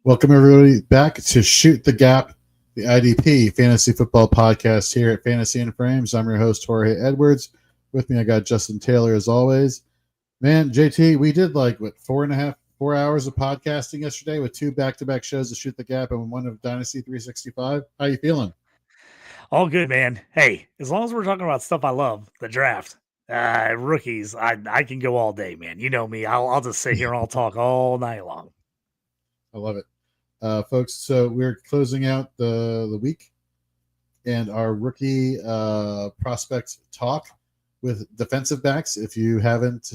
Welcome, everybody, back to Shoot the Gap, the IDP Fantasy Football podcast here at Fantasy and Frames. I'm your host, Jorge Edwards. With me, I got Justin Taylor, as always. Man, JT, we did 4 hours of podcasting yesterday with two back-to-back shows to Shoot the Gap and one of Dynasty 365. How you feeling? All good, man. Hey, as long as we're talking about stuff I love, the draft, rookies, I can go all day, man. You know me. I'll just sit here and I'll talk all night long. I love it. Folks, so we're closing out the week and our rookie prospect talk with defensive backs. If you haven't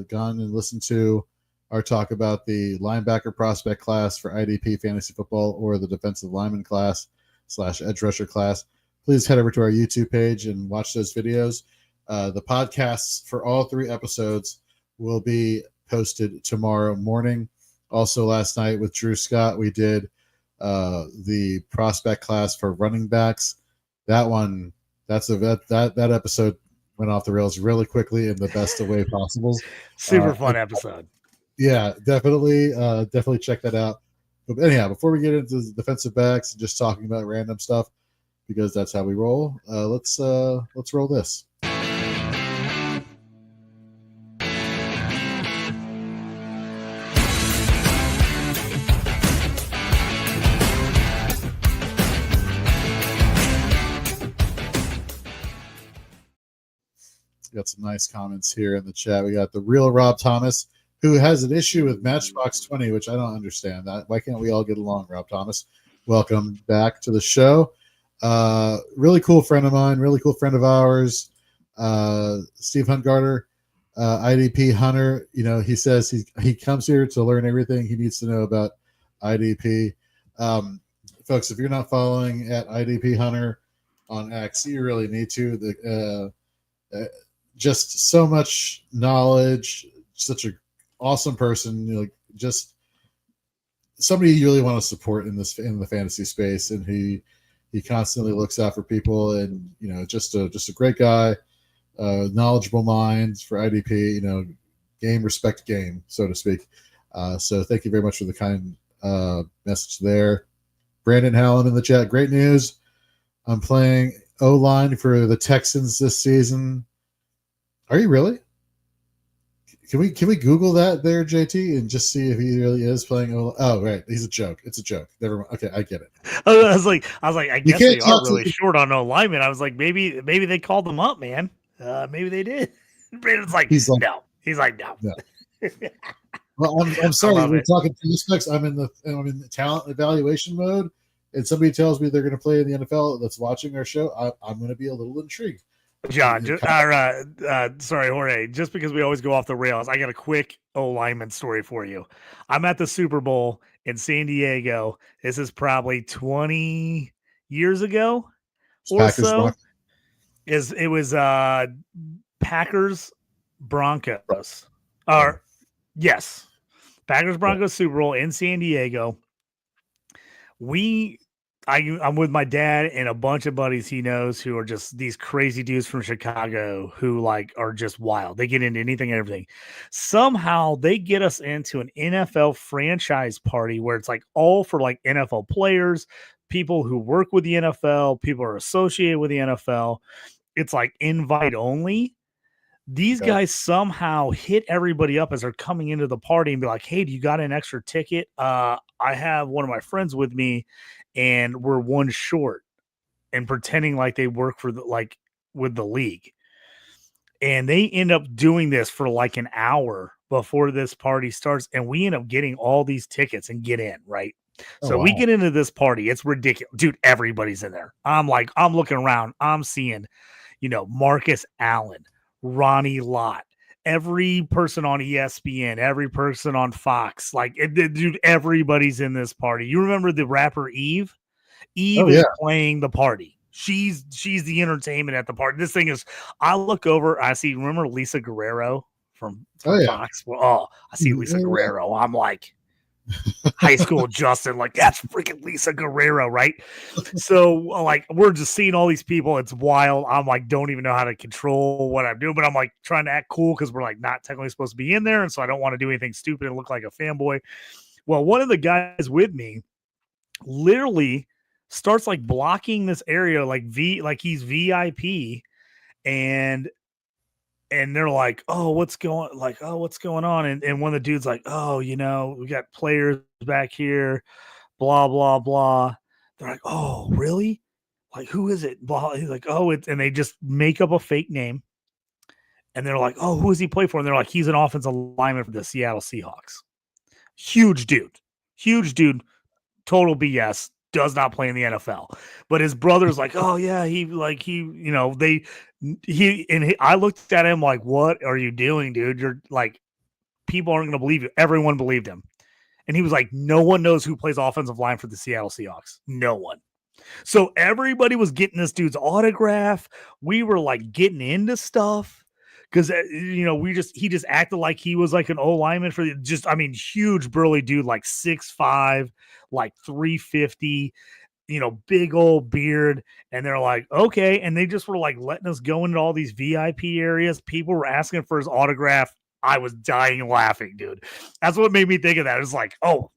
gone and listened to our talk about the linebacker prospect class for IDP Fantasy Football or the defensive lineman class / edge rusher class, please head over to our YouTube page and watch those videos. The podcasts for all three episodes will be posted tomorrow morning. Also, last night with Drew Scott, we did the prospect class for running backs. That episode went off the rails really quickly in the best of way possible. Super fun episode. Yeah, definitely check that out. But anyhow, before we get into the defensive backs and just talking about random stuff, because that's how we roll, let's roll this. Got some nice comments here in the chat. We got the real Rob Thomas, who has an issue with Matchbox 20, which I don't understand. Why can't we all get along, Rob Thomas? Welcome back to the show. Really cool friend of mine, really cool friend of ours, Steve Huntgarter, IDP Hunter. You know, he says he comes here to learn everything he needs to know about IDP. Folks, if you're not following at IDP Hunter on X, you really need to. Just so much knowledge, such an awesome person, just somebody you really want to support in the fantasy space, and he constantly looks out for people, and just a great guy, knowledgeable mind for IDP, game respect game, so to speak. So thank you very much for the kind message there. Brandon Hallam in the chat, great news. I'm playing O-line for the Texans this season. Are you really? Can we Google that there, JT, and just see if he really is playing O-line? Oh, right, he's a joke. It's a joke. Never mind. Okay, I get it. I was like, I guess they are really short on O-linemen. I was like, maybe they called them up, man. Maybe they did. Brandon's like, no. He's like, no. Well, I'm sorry. We're talking prospects. I'm in the talent evaluation mode, and somebody tells me they're going to play in the NFL that's watching our show. I'm going to be a little intrigued. John, sorry, Jorge, just because we always go off the rails, I got a quick O-lineman story for you. I'm at the Super Bowl in San Diego. This is probably 20 years ago or so. It was Packers Broncos. Yes. Packers Broncos Super Bowl in San Diego. I'm with my dad and a bunch of buddies he knows who are just these crazy dudes from Chicago who are just wild. They get into anything and everything. Somehow they get us into an NFL franchise party where it's all for NFL players, people who work with the NFL, people who are associated with the NFL. It's invite only. These guys somehow hit everybody up as they're coming into the party and be like, hey, do you got an extra ticket? I have one of my friends with me and we're one short, and pretending like they work for with the league. And they end up doing this for an hour before this party starts. And we end up getting all these tickets and get in, right? So we get into this party. It's ridiculous. Dude, everybody's in there. I'm looking around. I'm seeing, Marcus Allen, Ronnie Lott, every person on ESPN, every person on Fox, dude, everybody's in this party. You remember the rapper Eve? Eve is playing the party. She's the entertainment at the party. This thing is, I look over, I see, remember Lisa Guerrero from Fox? Well, I see Lisa Guerrero. I'm like, high school Justin, that's freaking Lisa Guerrero, right? So we're just seeing all these people. It's wild. I'm don't even know how to control what I'm doing, but I'm trying to act cool because we're not technically supposed to be in there, and so I don't want to do anything stupid and look like a fanboy. Well, one of the guys with me literally starts like blocking this area like he's VIP, and they're like, oh, what's going on? And one of the dudes like, oh, we got players back here, blah, blah, blah. They're like, oh, really? Like, who is it? Blah. He's like, oh, and they just make up a fake name. And they're like, oh, who does he play for? And they're like, he's an offensive lineman for the Seattle Seahawks. Huge dude, total BS. Does not play in the NFL, but his brother's like, oh yeah, I looked at him like, what are you doing, dude? You're like, people aren't going to believe you. Everyone believed him. And he was like, no one knows who plays offensive line for the Seattle Seahawks. No one. So everybody was getting this dude's autograph. We were like getting into stuff because he just acted like he was like an O lineman for huge burly dude, like 6'5", like 350, big old beard. And they're like, okay. And they just were like letting us go into all these VIP areas. People were asking for his autograph. I was dying laughing, dude. That's what made me think of that. It was like, oh,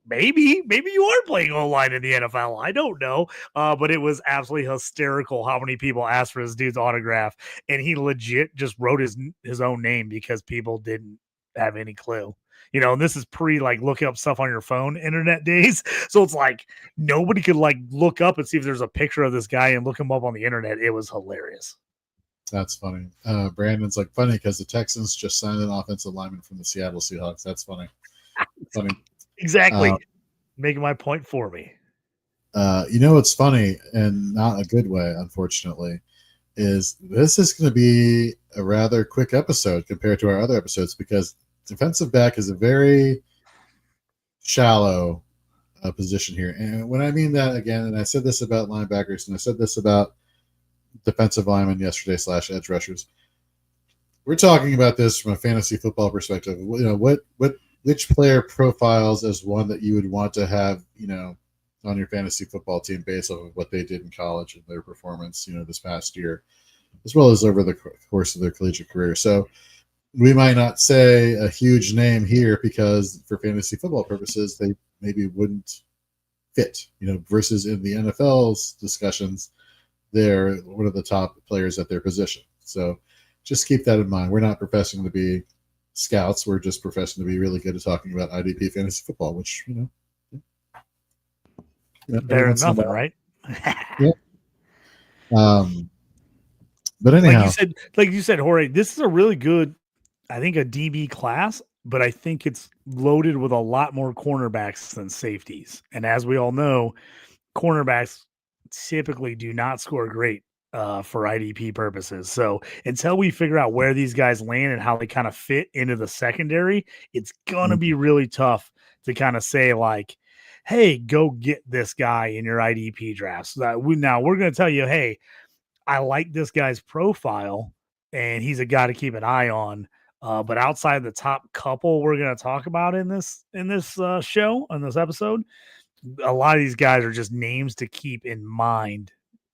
maybe you are playing O-line in the NFL. I don't know. But it was absolutely hysterical how many people asked for this dude's autograph. And he legit just wrote his own name because people didn't have any clue. And this is pre like looking up stuff on your phone internet days. So it's like nobody could like look up and see if there's a picture of this guy and look him up on the internet. It was hilarious. That's funny. Brandon's like, funny because the Texans just signed an offensive lineman from the Seattle Seahawks. That's funny. Exactly. Making my point for me. What's funny, and not a good way, unfortunately, is this is going to be a rather quick episode compared to our other episodes because defensive back is a very shallow position here. And when I mean that, again, and I said this about linebackers, and I said this about defensive linemen yesterday / edge rushers. We're talking about this from a fantasy football perspective. Which player profiles as one that you would want to have, on your fantasy football team based off of what they did in college and their performance, this past year, as well as over the course of their collegiate career. So we might not say a huge name here because for fantasy football purposes, they maybe wouldn't fit, versus in the NFL's discussions, they're one of the top players at their position. So just keep that in mind. We're not professing to be scouts. We're just professing to be really good at talking about IDP fantasy football, which, better than nothing, right? Yeah. But anyhow, like you said, Jorge, this is a really good, I think, a DB class, but I think it's loaded with a lot more cornerbacks than safeties. And as we all know, cornerbacks typically do not score great for IDP purposes. So until we figure out where these guys land and how they kind of fit into the secondary, it's going to be really tough to kind of say like, hey, go get this guy in your IDP drafts. Now we're going to tell you, hey, I like this guy's profile and he's a guy to keep an eye on. But outside the top couple we're going to talk about in this show, on this episode, a lot of these guys are just names to keep in mind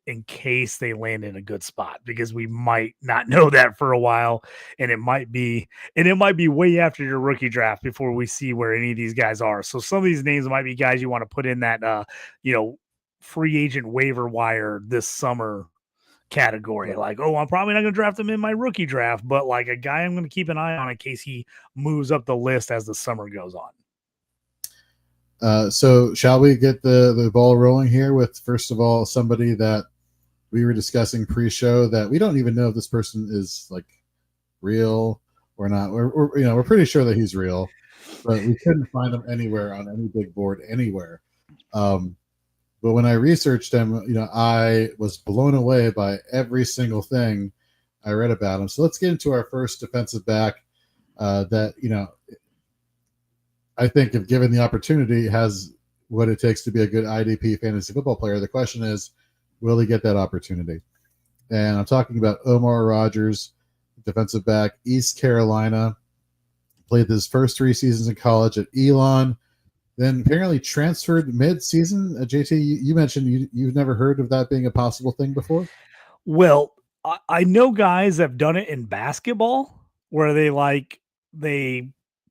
in case they land in a good spot, because we might not know that for a while. And it might be way after your rookie draft before we see where any of these guys are. So some of these names might be guys you want to put in that, free agent waiver wire this summer category. Like, oh, I'm probably not going to draft him in my rookie draft, but like a guy I'm going to keep an eye on in case he moves up the list as the summer goes on. So shall we get the ball rolling here with, first of all, somebody that we were discussing pre-show that we don't even know if this person is like real or not. We're pretty sure that he's real, but we couldn't find him anywhere on any big board anywhere. But when I researched him, I was blown away by every single thing I read about him. So let's get into our first defensive back that, I think if given the opportunity has what it takes to be a good IDP fantasy football player. The question is, will he get that opportunity? And I'm talking about Omar Rogers, defensive back, East Carolina. Played his first 3 seasons in college at Elon, then apparently transferred mid-season. JT, you mentioned you've never heard of that being a possible thing before? Well, I know guys have done it in basketball where they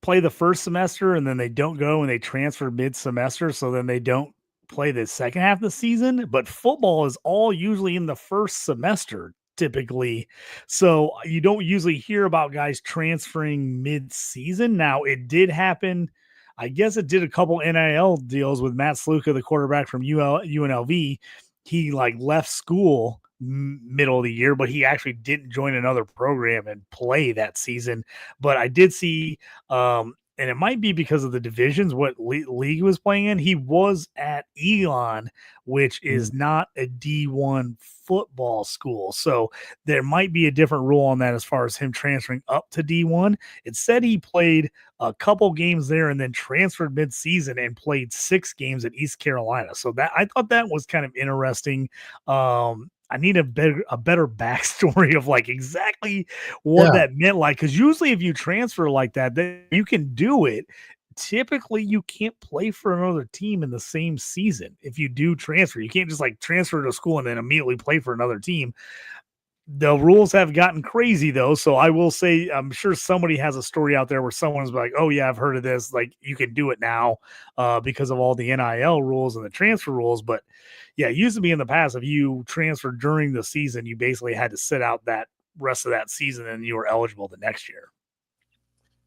play the first semester and then they don't go and they transfer mid-semester, so then they don't play the second half of the season. But football is all usually in the first semester typically, so you don't usually hear about guys transferring mid-season. Now it did happen. I guess it did a couple NIL deals with Matt Sluka, the quarterback from UNLV. He like left school middle of the year, but he actually didn't join another program and play that season. But I did see, and it might be because of the divisions, what league he was playing in. He was at Elon, which is not a D1 football school. So there might be a different rule on that as far as him transferring up to D1. It said he played a couple games there and then transferred mid-season and played 6 games at East Carolina. So that I thought that was kind of interesting. I need a better backstory of like exactly what that meant. Like, because usually if you transfer like that, then you can do it. Typically, you can't play for another team in the same season. If you do transfer, you can't just like transfer to school and then immediately play for another team. The rules have gotten crazy though. So I will say, I'm sure somebody has a story out there where someone's like, oh yeah, I've heard of this. Like you can do it now because of all the NIL rules and the transfer rules. But yeah, it used to be in the past, if you transferred during the season, you basically had to sit out that rest of that season and you were eligible the next year.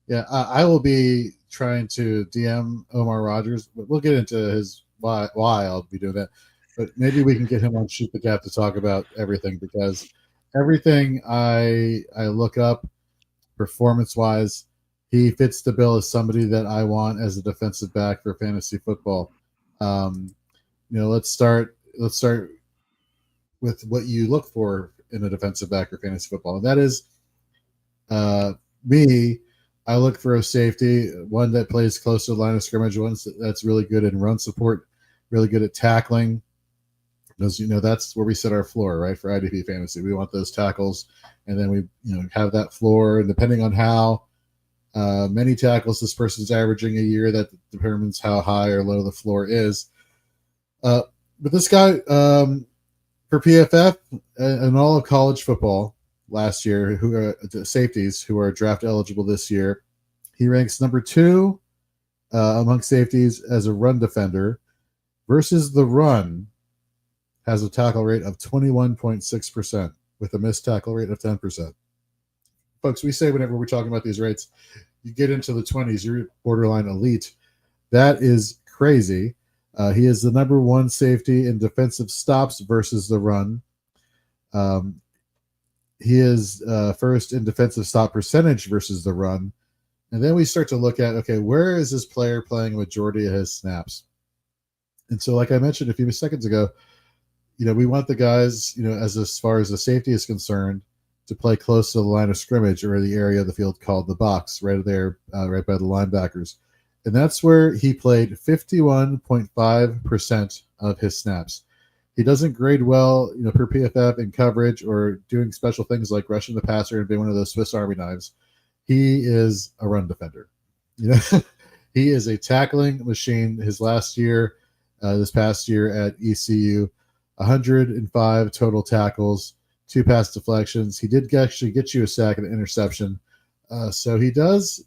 Yeah, I will be trying to DM Omar Rogers, but we'll get into his why I'll be doing that. But maybe we can get him on Shoot the Gap to talk about everything, because everything I look up performance-wise, he fits the bill as somebody that I want as a defensive back for fantasy football. Let's start with what you look for in a defensive back for fantasy football. And that is me. I look for a safety, one that plays close to the line of scrimmage, one that's really good in run support, really good at tackling. Because that's where we set our floor, right? For IDP fantasy, we want those tackles, and then we have that floor. And depending on how many tackles this person's averaging a year, that determines how high or low the floor is. But this guy for PFF and all of college football last year, who are safeties who are draft eligible this year, he ranks number 2 among safeties as a run defender. Versus the run, has a tackle rate of 21.6% with a missed tackle rate of 10%. Folks, we say whenever we're talking about these rates, you get into the 20s, you're borderline elite. That is crazy. He is the number 1 safety in defensive stops versus the run. He is first in defensive stop percentage versus the run. And then we start to look at, okay, where is this player playing a majority of his snaps? And so, like I mentioned a few seconds ago, we want the guys, as far as the safety is concerned, to play close to the line of scrimmage, or the area of the field called the box, right there, right by the linebackers. And that's where he played 51.5% of his snaps. He doesn't grade well, per PFF in coverage or doing special things like rushing the passer and being one of those Swiss Army knives. He is a run defender. He is a tackling machine. His last year, this past year at ECU, 105 total tackles, 2 pass deflections. He did actually get you a sack and an interception. So he's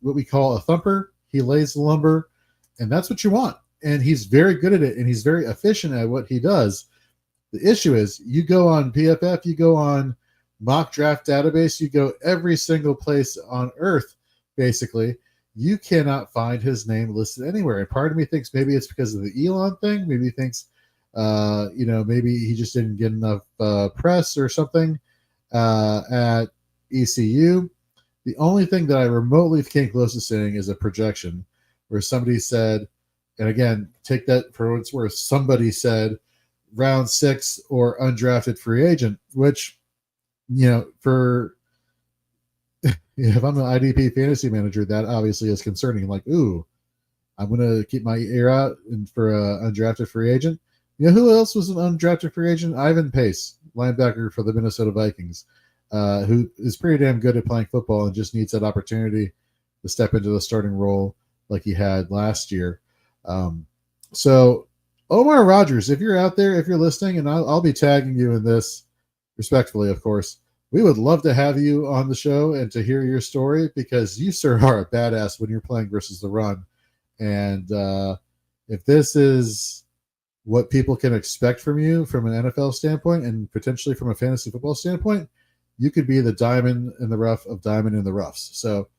what we call a thumper. He lays the lumber, and that's what you want. And he's very good at it, and he's very efficient at what he does. The issue is, you go on PFF, you go on mock draft database, you go every single place on earth, basically, you cannot find his name listed anywhere. And part of me thinks maybe it's because of the Elon thing. Maybe he thinks, maybe he just didn't get enough press or something at ECU. The only thing that I remotely came close to saying is a projection where somebody said, and again, take that for what it's worth, somebody said round 6 or undrafted free agent, which, for if I'm an IDP fantasy manager, that obviously is concerning. Like, ooh, I'm going to keep my ear out for an undrafted free agent. Who else was an undrafted free agent? Ivan Pace, linebacker for the Minnesota Vikings, who is pretty damn good at playing football and just needs that opportunity to step into the starting role like he had last year. So Omar Rogers, if you're out there, if you're listening, and I'll be tagging you in this respectfully, of course, we would love to have you on the show and to hear your story, because you, sir, are a badass when you're playing versus the run. And if this is what people can expect from you from an NFL standpoint and potentially from a fantasy football standpoint, you could be the diamond in the rough of diamond in the roughs. So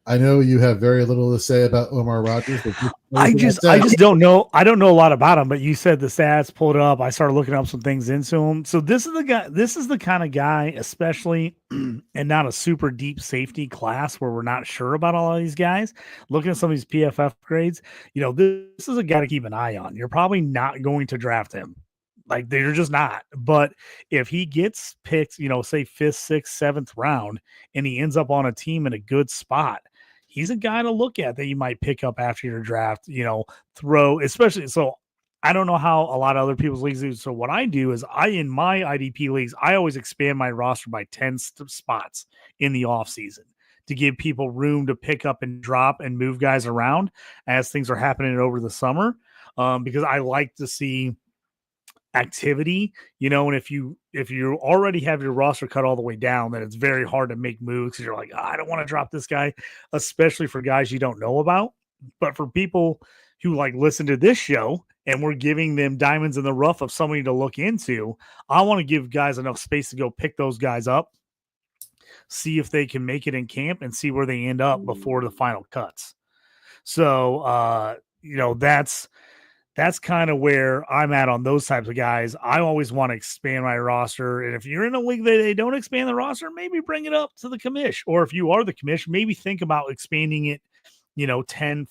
I know you have very little to say about Omar Rogers. But I just don't know. I don't know a lot about him, but you said the stats, pulled it up. I started looking up some things into him. So this is the guy, this is the kind of guy, especially and not a super deep safety class where we're not sure about all of these guys. Looking at some of these PFF grades, this is a guy to keep an eye on. You're probably not going to draft him. Like, they're just not. But if he gets picked, say 5th, 6th, 7th round, and he ends up on a team in a good spot, he's a guy to look at that you might pick up after your draft, throw, especially. So I don't know how a lot of other people's leagues do. So what I do is in my IDP leagues, I always expand my roster by 10 spots in the off season to give people room to pick up and drop and move guys around as things are happening over the summer. Because I like to see activity, and if you already have your roster cut all the way down, then it's very hard to make moves because you're like, I don't want to drop this guy, especially for guys you don't know about. But for people who listen to this show and we're giving them diamonds in the rough of somebody to look into, I want to give guys enough space to go pick those guys up, see if they can make it in camp, and see where they end up before the final cuts. So that's kind of where I'm at on those types of guys. I always want to expand my roster. And if you're in a league that they don't expand the roster, maybe bring it up to the commish. Or if you are the commish, maybe think about expanding it, 10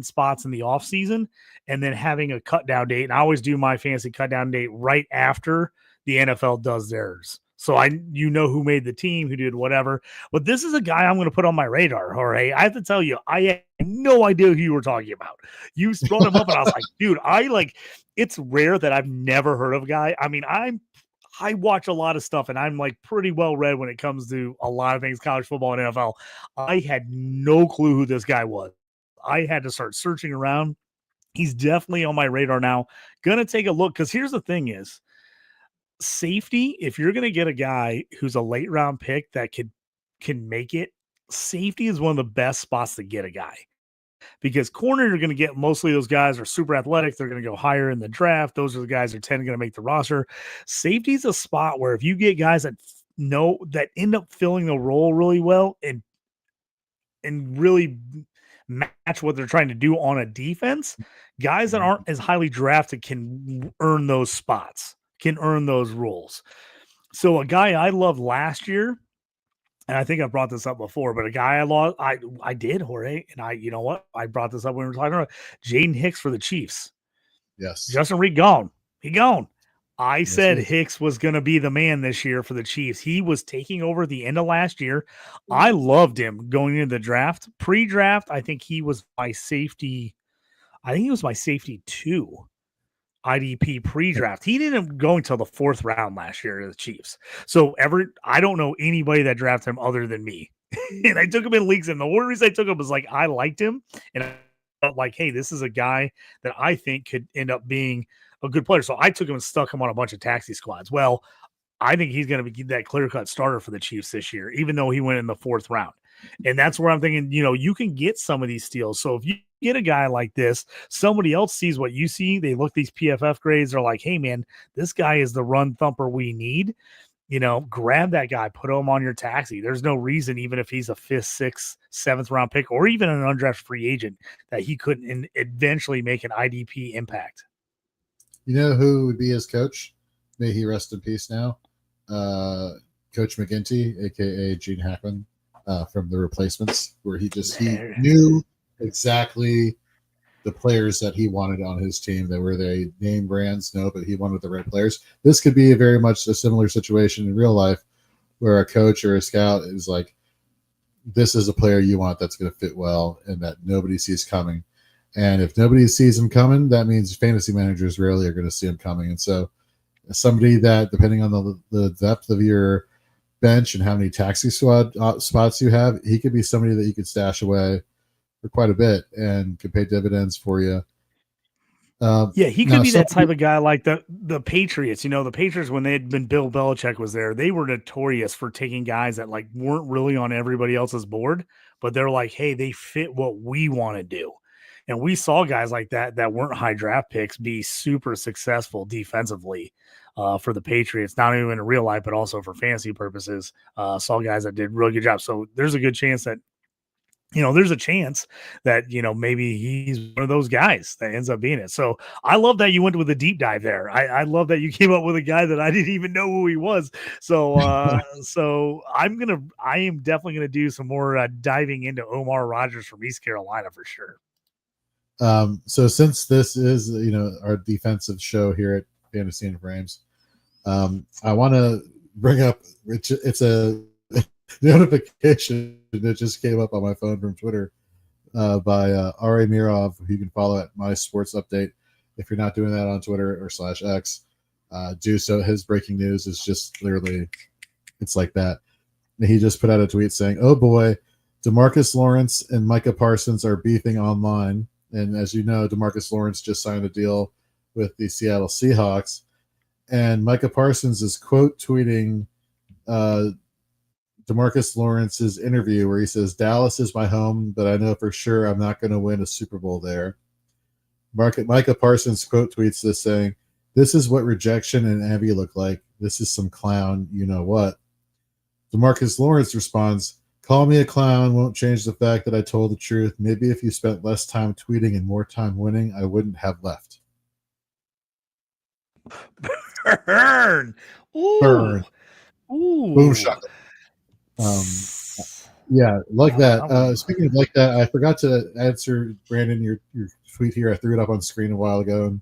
spots in the off season, and then having a cut down date. And I always do my fantasy cut down date right after the NFL does theirs. So who made the team, who did whatever. But this is a guy I'm going to put on my radar, Jorge. I have to tell you, I had no idea who you were talking about. You brought him up, and I was like, dude, it's rare that I've never heard of a guy. I mean, I watch a lot of stuff, and I'm pretty well read when it comes to a lot of things, college football and NFL. I had no clue who this guy was. I had to start searching around. He's definitely on my radar now. Gonna take a look, because here's the thing is, safety, if you're going to get a guy who's a late round pick that can make it, safety is one of the best spots to get a guy, because corner, you're going to get mostly those guys are super athletic. They're going to go higher in the draft. Those are the guys that are going to make the roster. Safety is a spot where if you get guys that end up filling the role really well and really match what they're trying to do on a defense, guys that aren't as highly drafted can earn those spots, can earn those roles. So a guy I loved last year, and I think I brought this up before, but a guy I lost, I did, Jorge, and I brought this up when we were talking about Jaden Hicks for the Chiefs. Yes. Justin Reed gone. He gone. I said Hicks was going to be the man this year for the Chiefs. He was taking over the end of last year. I loved him going into the draft. Pre-draft, I think he was my safety. I think he was my safety 2. IDP pre-draft. He didn't go until the 4th round last year to the Chiefs. So I don't know anybody that drafted him other than me. And I took him in leagues, and the only reason I took him was I liked him, and I felt hey, this is a guy that I think could end up being a good player. So I took him and stuck him on a bunch of taxi squads. Well, I think he's going to be that clear-cut starter for the Chiefs this year, even though he went in the 4th round. And that's where I'm thinking, you can get some of these steals. So if you get a guy like this, somebody else sees what you see. They look these PFF grades. They're like, hey, man, this guy is the run thumper we need. Grab that guy, put him on your taxi. There's no reason, even if he's a 5th, 6th, 7th round pick, or even an undrafted free agent, that he couldn't eventually make an IDP impact. You know who would be his coach? May he rest in peace now. Coach McGinty, a.k.a. Gene Hackman. From The Replacements, where he knew exactly the players that he wanted on his team. That were they name brands? No, but he wanted the right players. This could be very much a similar situation in real life, where a coach or a scout is like, this is a player you want that's going to fit well and that nobody sees coming. And if nobody sees him coming, that means fantasy managers rarely are going to see him coming. And so somebody that, depending on the depth of your bench and how many taxi squad spots you have, he could be somebody that you could stash away for quite a bit and could pay dividends for you Yeah, he could be that type of guy like the Patriots. The Patriots, when they had been Bill Belichick was there, they were notorious for taking guys that like weren't really on everybody else's board, but they're like, hey, they fit what we want to do. And we saw guys like that weren't high draft picks be super successful defensively for the Patriots, not even in real life, but also for fantasy purposes. Saw guys that did really good jobs. So there's a good chance that there's a chance that, maybe he's one of those guys that ends up being it. So I love that you went with a deep dive there. I love that you came up with a guy that I didn't even know who he was. So, so I am definitely going to do some more diving into Omar Rogers from East Carolina for sure. So since this is, our defensive show here at Fantasy and Frames, I want to bring up, it's a notification that just came up on my phone from Twitter by Ari Mirov, who you can follow at My Sports Update. If you're not doing that on Twitter or /X, do so. His breaking news is just literally, it's like that. And he just put out a tweet saying, "Oh boy, DeMarcus Lawrence and Micah Parsons are beefing online." And as you know, DeMarcus Lawrence just signed a deal with the Seattle Seahawks, and Micah Parsons is quote tweeting DeMarcus Lawrence's interview where he says, "Dallas is my home, but I know for sure I'm not going to win a Super Bowl there." Micah Parsons quote tweets this saying, "This is what rejection and envy look like. This is some clown, you know what." DeMarcus Lawrence responds, "Call me a clown won't change the fact that I told the truth. Maybe if you spent less time tweeting and more time winning, I wouldn't have left." Burn. Ooh. Burn. Ooh. Boom shaka. Yeah, like that. Speaking of like that, I forgot to answer Brandon your tweet here. I threw it up on screen a while ago and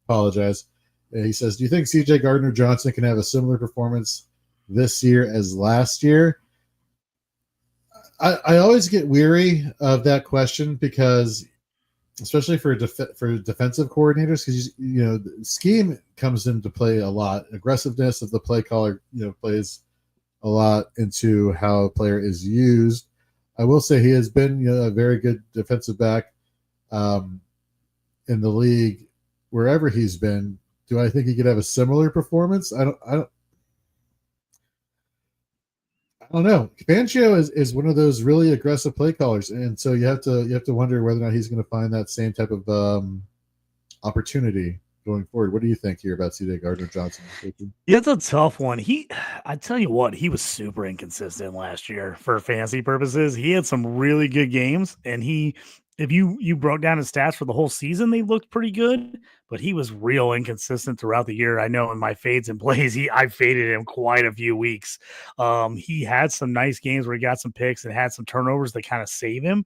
apologize. He says, "Do you think CJ Gardner-Johnson can have a similar performance this year as last year?" I always get weary of that question because, especially for defensive coordinators, because scheme comes into play a lot. Aggressiveness of the play caller, plays a lot into how a player is used. I will say he has been a very good defensive back in the league wherever he's been. Do I think he could have a similar performance? I don't know. Fangio is one of those really aggressive play callers, and so you have to wonder whether or not he's going to find that same type of opportunity going forward. What do you think here about CJ Gardner-Johnson? Yeah, it's a tough one. I tell you what, he was super inconsistent last year for fantasy purposes. He had some really good games, and if you broke down his stats for the whole season, they looked pretty good, but he was real inconsistent throughout the year. I know in my fades and plays, I faded him quite a few weeks. He had some nice games where he got some picks and had some turnovers that kind of save him.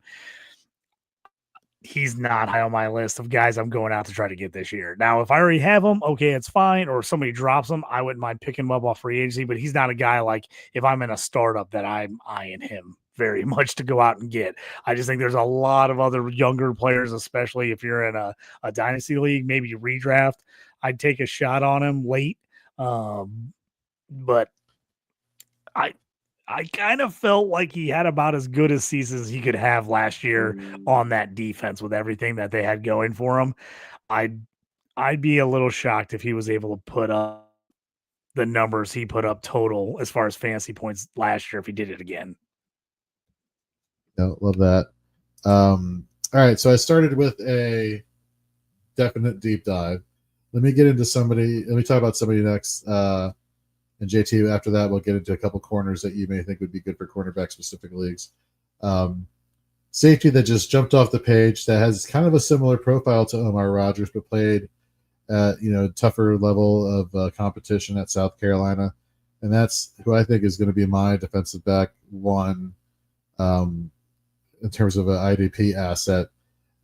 He's not high on my list of guys I'm going out to try to get this year. Now, if I already have him, okay, it's fine. Or if somebody drops him, I wouldn't mind picking him up off free agency, but he's not a guy like if I'm in a startup that I'm eyeing him very much to go out and get. I just think there's a lot of other younger players, especially if you're in a dynasty league, maybe redraft. I'd take a shot on him late. But I kind of felt like he had about as good a season as he could have last year on that defense with everything that they had going for him. I'd be a little shocked if he was able to put up the numbers he put up total as far as fantasy points last year if he did it again. No, love that. All right, so I started with a definite deep dive. Let me talk about somebody next. And JT, after that, we'll get into a couple corners that you may think would be good for cornerback-specific leagues. Safety that just jumped off the page that has kind of a similar profile to Omar Rogers, but played at tougher level of competition at South Carolina, and that's who I think is going to be my defensive back one in terms of an IDP asset.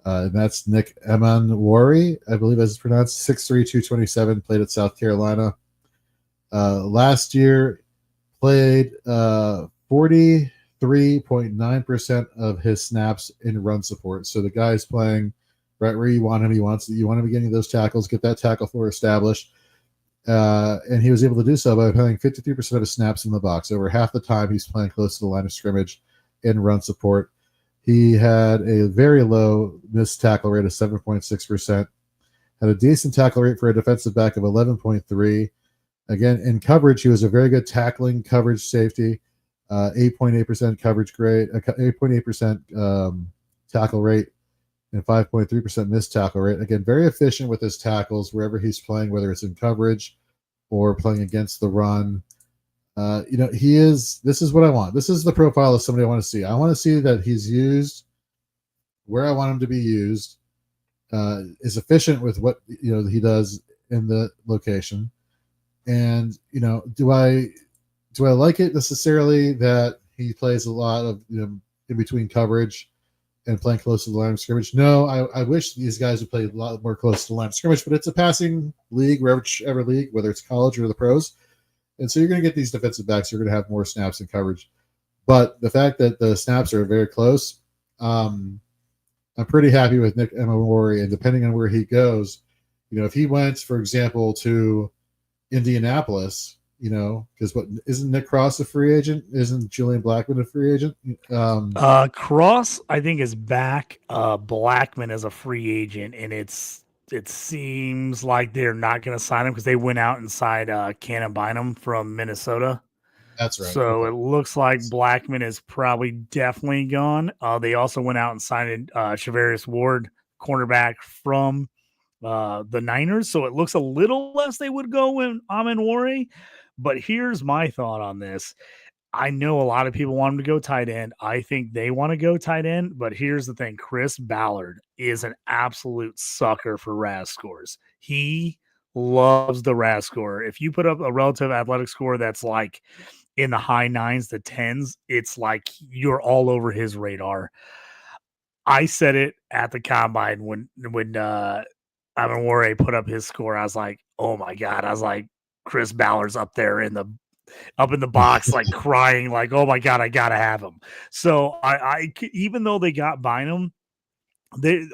And that's Nick Emanwari, I believe as it's pronounced, 6'3", 227, played at South Carolina. Last year, played 43.9% of his snaps in run support. So the guy's playing right where you want him. You want to be getting those tackles, get that tackle floor established. And he was able to do so by playing 53% of his snaps in the box. Over half the time, he's playing close to the line of scrimmage in run support. He had a very low missed tackle rate of 7.6%. had a decent tackle rate for a defensive back of 11.3. Again, in coverage, he was a very good tackling coverage safety, 8.8% coverage grade, 8.8% tackle rate, and 5.3% missed tackle rate. Again, very efficient with his tackles wherever he's playing, whether it's in coverage or playing against the run. This is what I want. This is the profile of somebody I want to see. I want to see that he's used where I want him to be used, is efficient with what he does in the location. And do I like it necessarily that he plays a lot of in between coverage and playing close to the line of scrimmage? No, I wish these guys would play a lot more close to the line of scrimmage, but it's a passing league, whichever league, whether it's college or the pros. And so you're going to get these defensive backs. You're going to have more snaps in coverage. But the fact that the snaps are very close, I'm pretty happy with Nick Emmanwori. And depending on where he goes, if he went, for example, to Indianapolis, because isn't Nick Cross a free agent? Isn't Julian Blackman a free agent? Cross, I think, is back. Blackman is a free agent, and it seems like they're not going to sign him because they went out and signed Cannon Bynum from Minnesota. That's right. So It looks like Blackman is probably definitely gone. They also went out and signed Shavarius Ward, cornerback from the Niners. So it looks a little less they would go in Emmanwori. But here's my thought on this. I know a lot of people want him to go tight end. I think they want to go tight end, but here's the thing. Chris Ballard is an absolute sucker for RAS scores. He loves the RAS score. If you put up a relative athletic score that's like in the high 9s to 10s, it's like you're all over his radar. I said it at the combine when Emmanwori put up his score. I was like, oh my God. I was like, Chris Ballard's up there in the box, like crying, like, oh my God, I gotta have him. So I even though they got Bynum,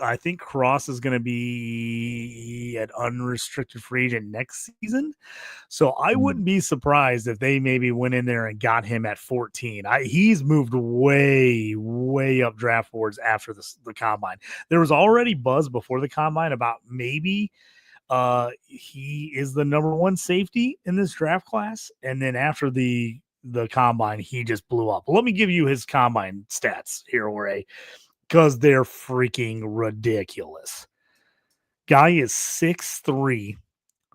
I think Cross is going to be an unrestricted free agent next season. So I wouldn't be surprised if they maybe went in there and got him at 14. He's moved way, way up draft boards after the combine. There was already buzz before the combine about maybe he is the number one safety in this draft class. And then after the combine, he just blew up. Let me give you his combine stats here, Ray, because they're freaking ridiculous. Guy is 6'3",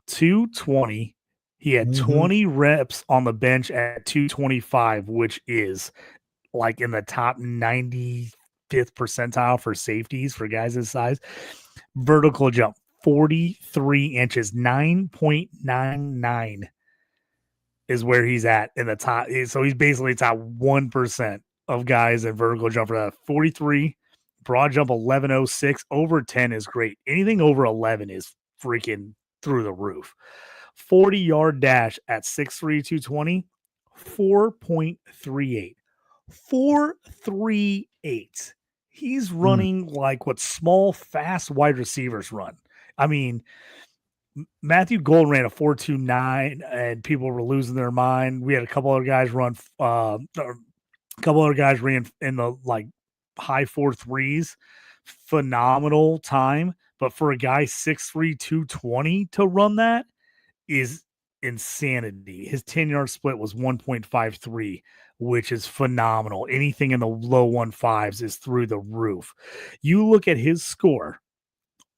220. He had 20 reps on the bench at 225, which is like in the top 95th percentile for safeties for guys his size. Vertical jump, 43 inches, 9.99 is where he's at in the top. So he's basically top 1% of guys in vertical jump for that. 43, broad jump 11.06, over 10 is great. Anything over 11 is freaking through the roof. 40-yard dash at 6'3", 220, 4.38. 4.38. He's running like what small, fast wide receivers run. I mean, Matthew Gold ran a 4.29, and people were losing their mind. We had a couple other guys ran in the like high 4.3s. Phenomenal time, but for a guy 6'3", 220 to run that is insanity. His 10-yard split was 1.53, which is phenomenal. Anything in the low 1.5s is through the roof. You look at his score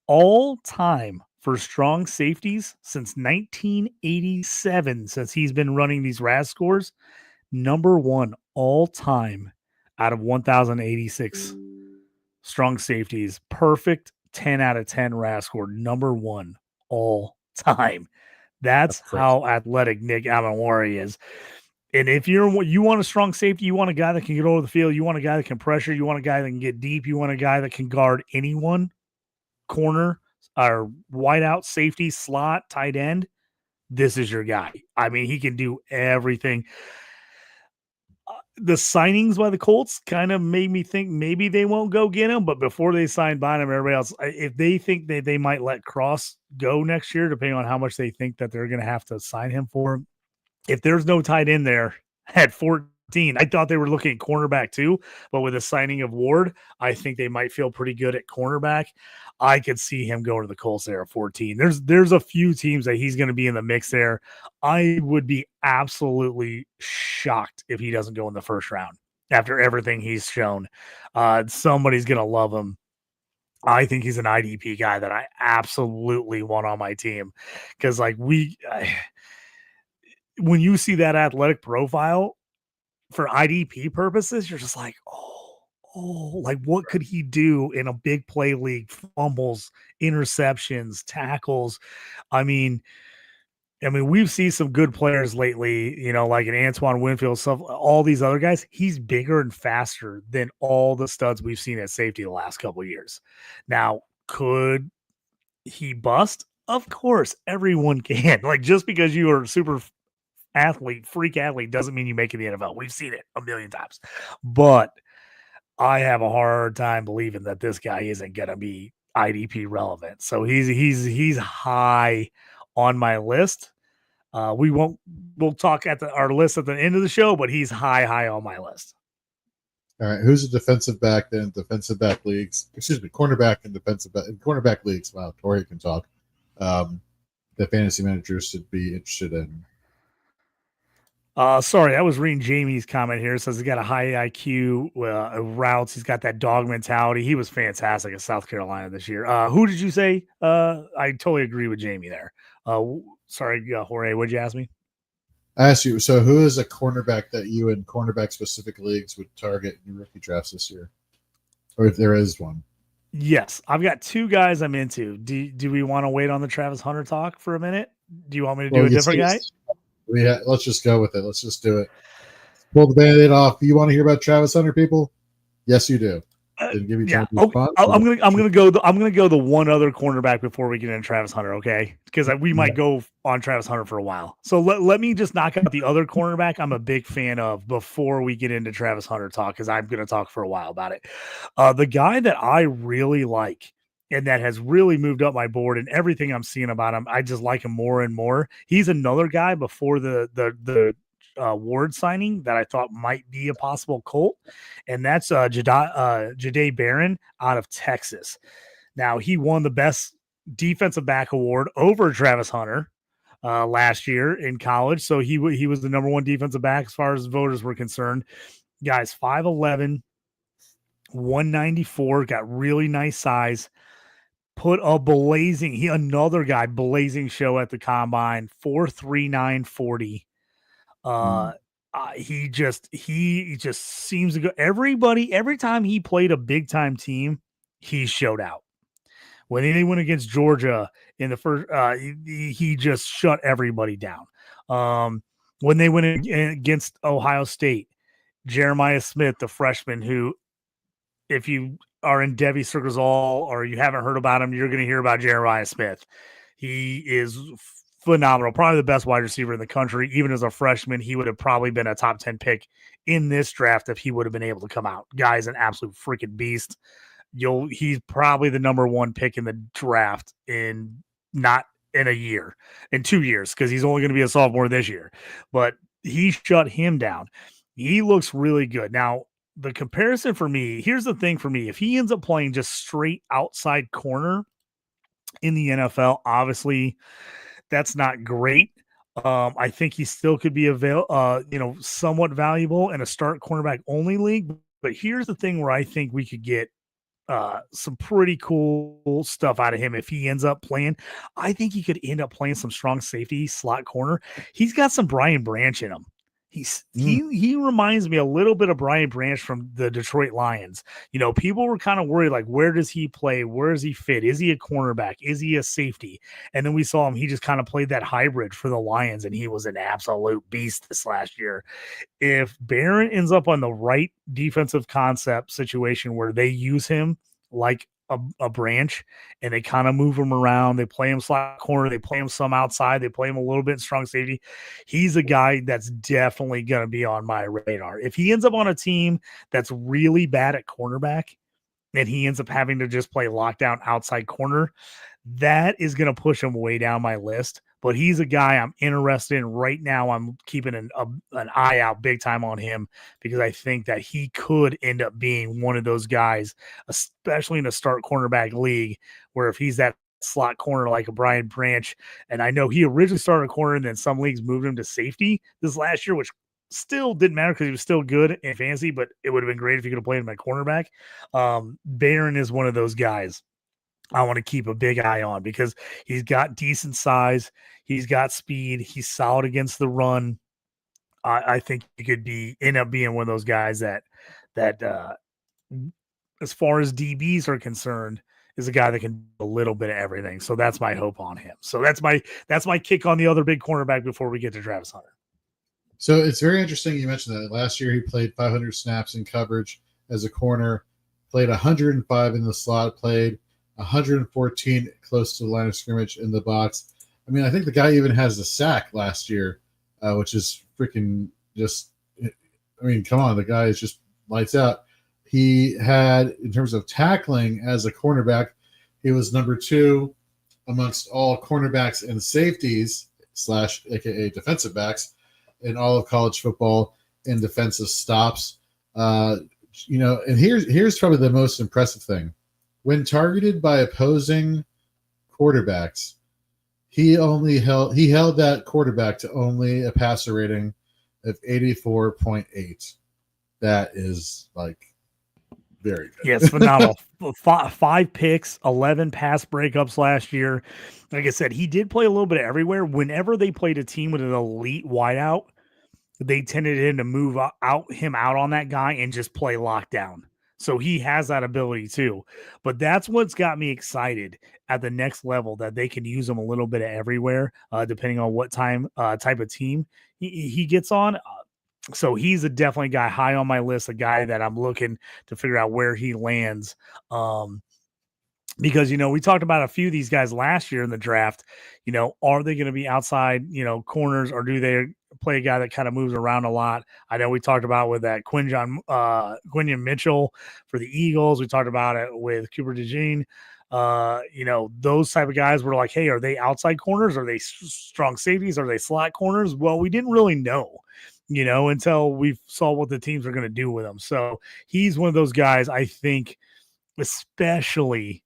all time for strong safeties since 1987, since he's been running these RAS scores, number one all time out of 1,086 strong safeties. Perfect 10 out of 10 RAS score, number one all time. That's how athletic Nick Emmanwori is. And if you want a strong safety, you want a guy that can get over the field, you want a guy that can pressure, you want a guy that can get deep, you want a guy that can guard anyone, corner or wideout, safety, slot, tight end, this is your guy. I mean, he can do everything. The signings by the Colts kind of made me think maybe they won't go get him, but before they sign Bynum, everybody else, if they think that they might let Cross go next year, depending on how much they think that they're going to have to sign him for, if there's no tight end there at 14, I thought they were looking at cornerback too, but with the signing of Ward, I think they might feel pretty good at cornerback. I could see him going to the Colts there at 14. There's a few teams that he's going to be in the mix there. I would be absolutely shocked if he doesn't go in the first round after everything he's shown. Somebody's going to love him. I think he's an IDP guy that I absolutely want on my team because, like, when you see that athletic profile for IDP purposes, you're just like, like what could he do in a big play league? Fumbles, interceptions, tackles. I mean, we've seen some good players lately, like an Antoine Winfield, stuff, all these other guys. He's bigger and faster than all the studs we've seen at safety the last couple of years. Now, could he bust? Of course, everyone can. Like, just because you are a super freak athlete, doesn't mean you make it in the NFL. We've seen it a million times. But I have a hard time believing that this guy isn't going to be IDP relevant. So he's high on my list. We'll talk at our list at the end of the show, but he's high on my list. All right, who's a defensive back then? Defensive back leagues, cornerback and defensive back in cornerback leagues. Wow, Tori can talk. The fantasy managers should be interested in. Sorry, I was reading Jamie's comment here. It says he's got a high IQ routes. He's got that dog mentality. He was fantastic at South Carolina this year. Who did you say? I totally agree with Jamie there. Sorry, Jorge, what'd you ask me? I asked you, so who is a cornerback that you in cornerback specific leagues would target in your rookie drafts this year? Or if there is one? Yes, I've got two guys I'm into. Do we want to wait on the Travis Hunter talk for a minute? Do you want me to do a different guy? Let's just go with it. Let's just do it. Pull the Band-Aid off. You want to hear about Travis Hunter, people? Yes, you do. Give me yeah. I'm gonna go the one other cornerback before we get into Travis Hunter, okay? Because we might go on Travis Hunter for a while. So let me just knock out the other cornerback I'm a big fan of before we get into Travis Hunter talk, because I'm gonna talk for a while about it. The guy that I really like and that has really moved up my board, and everything I'm seeing about him, I just like him more and more. He's another guy before the Ward signing that I thought might be a possible Colt, and that's Jahdae Barron out of Texas. Now, he won the best defensive back award over Travis Hunter last year in college, so he was the number one defensive back as far as voters were concerned. Guys, 5'11", 194, got really nice size. Put a another guy blazing show at the combine, 4.39 40. He just seems to go. Every time he played a big time team, he showed out. When they went against Georgia in the first, he just shut everybody down. When they went against Ohio State, Jeremiah Smith, the freshman, who, if you are in Debbie Circles or you haven't heard about him, you're going to hear about Jeremiah Smith. He is phenomenal, probably the best wide receiver in the country. Even as a freshman, he would have probably been a top 10 pick in this draft if he would have been able to come out. Guy's an absolute freaking beast. He's probably the number one pick in the draft in 2 years, because he's only going to be a sophomore this year. But he shut him down. He looks really good. Now, the comparison for me, here's the thing for me. If he ends up playing just straight outside corner in the NFL, obviously that's not great. I think he still could be somewhat valuable in a start cornerback only league. But here's the thing where I think we could get some pretty cool stuff out of him if he ends up playing. I think he could end up playing some strong safety slot corner. He's got some Brian Branch in him. He reminds me a little bit of Brian Branch from the Detroit Lions. People were kind of worried, like, where does he play? Where does he fit? Is he a cornerback? Is he a safety? And then we saw him. He just kind of played that hybrid for the Lions, and he was an absolute beast this last year. If Barron ends up on the right defensive concept situation where they use him like a Branch, and they kind of move him around. They play him slot corner. They play him some outside. They play him a little bit in strong safety. He's a guy that's definitely going to be on my radar. If he ends up on a team that's really bad at cornerback and he ends up having to just play lockdown outside corner, that is going to push him way down my list. but he's a guy I'm interested in right now. I'm keeping an eye out big time on him because I think that he could end up being one of those guys, especially in a start cornerback league, where if he's that slot corner like a Brian Branch, and I know he originally started a corner and then some leagues moved him to safety this last year, which still didn't matter because he was still good in fantasy, but it would have been great if you could have played him at cornerback. Barron is one of those guys I want to keep a big eye on because he's got decent size, he's got speed, he's solid against the run. I think he could end up being one of those guys that as far as DBs are concerned, is a guy that can do a little bit of everything. So that's my hope on him. So that's my kick on the other big cornerback before we get to Travis Hunter. So it's very interesting you mentioned that. Last year he played 500 snaps in coverage as a corner, played 105 in the slot, played 114 close to the line of scrimmage in the box. I mean, I think the guy even has a sack last year, which is freaking just, I mean, come on, the guy is just lights out. He had, in terms of tackling as a cornerback, he was number 2 amongst all cornerbacks and safeties / aka defensive backs in all of college football in defensive stops. And here's probably the most impressive thing. When targeted by opposing quarterbacks, he held that quarterback to only a passer rating of 84.8. That is like very good. Yes, phenomenal. 5 picks, 11 pass breakups last year. Like I said, he did play a little bit everywhere. Whenever they played a team with an elite wideout, they tended to move him out on that guy and just play lockdown. So he has that ability too. But that's what's got me excited at the next level, that they can use him a little bit of everywhere, depending on what type of team he gets on. So he's a definitely guy high on my list, a guy that I'm looking to figure out where he lands. Because, we talked about a few of these guys last year in the draft. Are they going to be outside, corners, or do they play a guy that kind of moves around a lot? I know we talked about with that Quinyon Mitchell for the Eagles. We talked about it with Cooper DeJean. Those type of guys were like, hey, are they outside corners? Are they strong safeties? Are they slot corners? Well, we didn't really know, until we saw what the teams are going to do with him. So he's one of those guys, I think, especially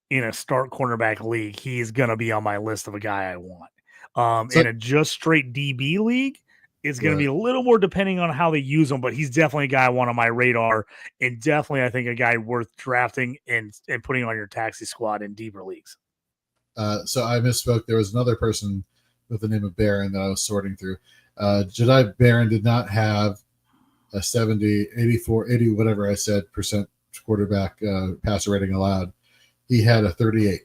in a start cornerback league, he's going to be on my list of a guy I want. In a just straight DB league, it's going to be a little more depending on how they use him, but he's definitely a guy I want on my radar, and definitely I think a guy worth drafting and putting on your taxi squad in deeper leagues. So I misspoke. There was another person with the name of Barron that I was sorting through. Jedi Barron did not have a 70, 84, 80, whatever I said, percent quarterback passer rating allowed. He had a 38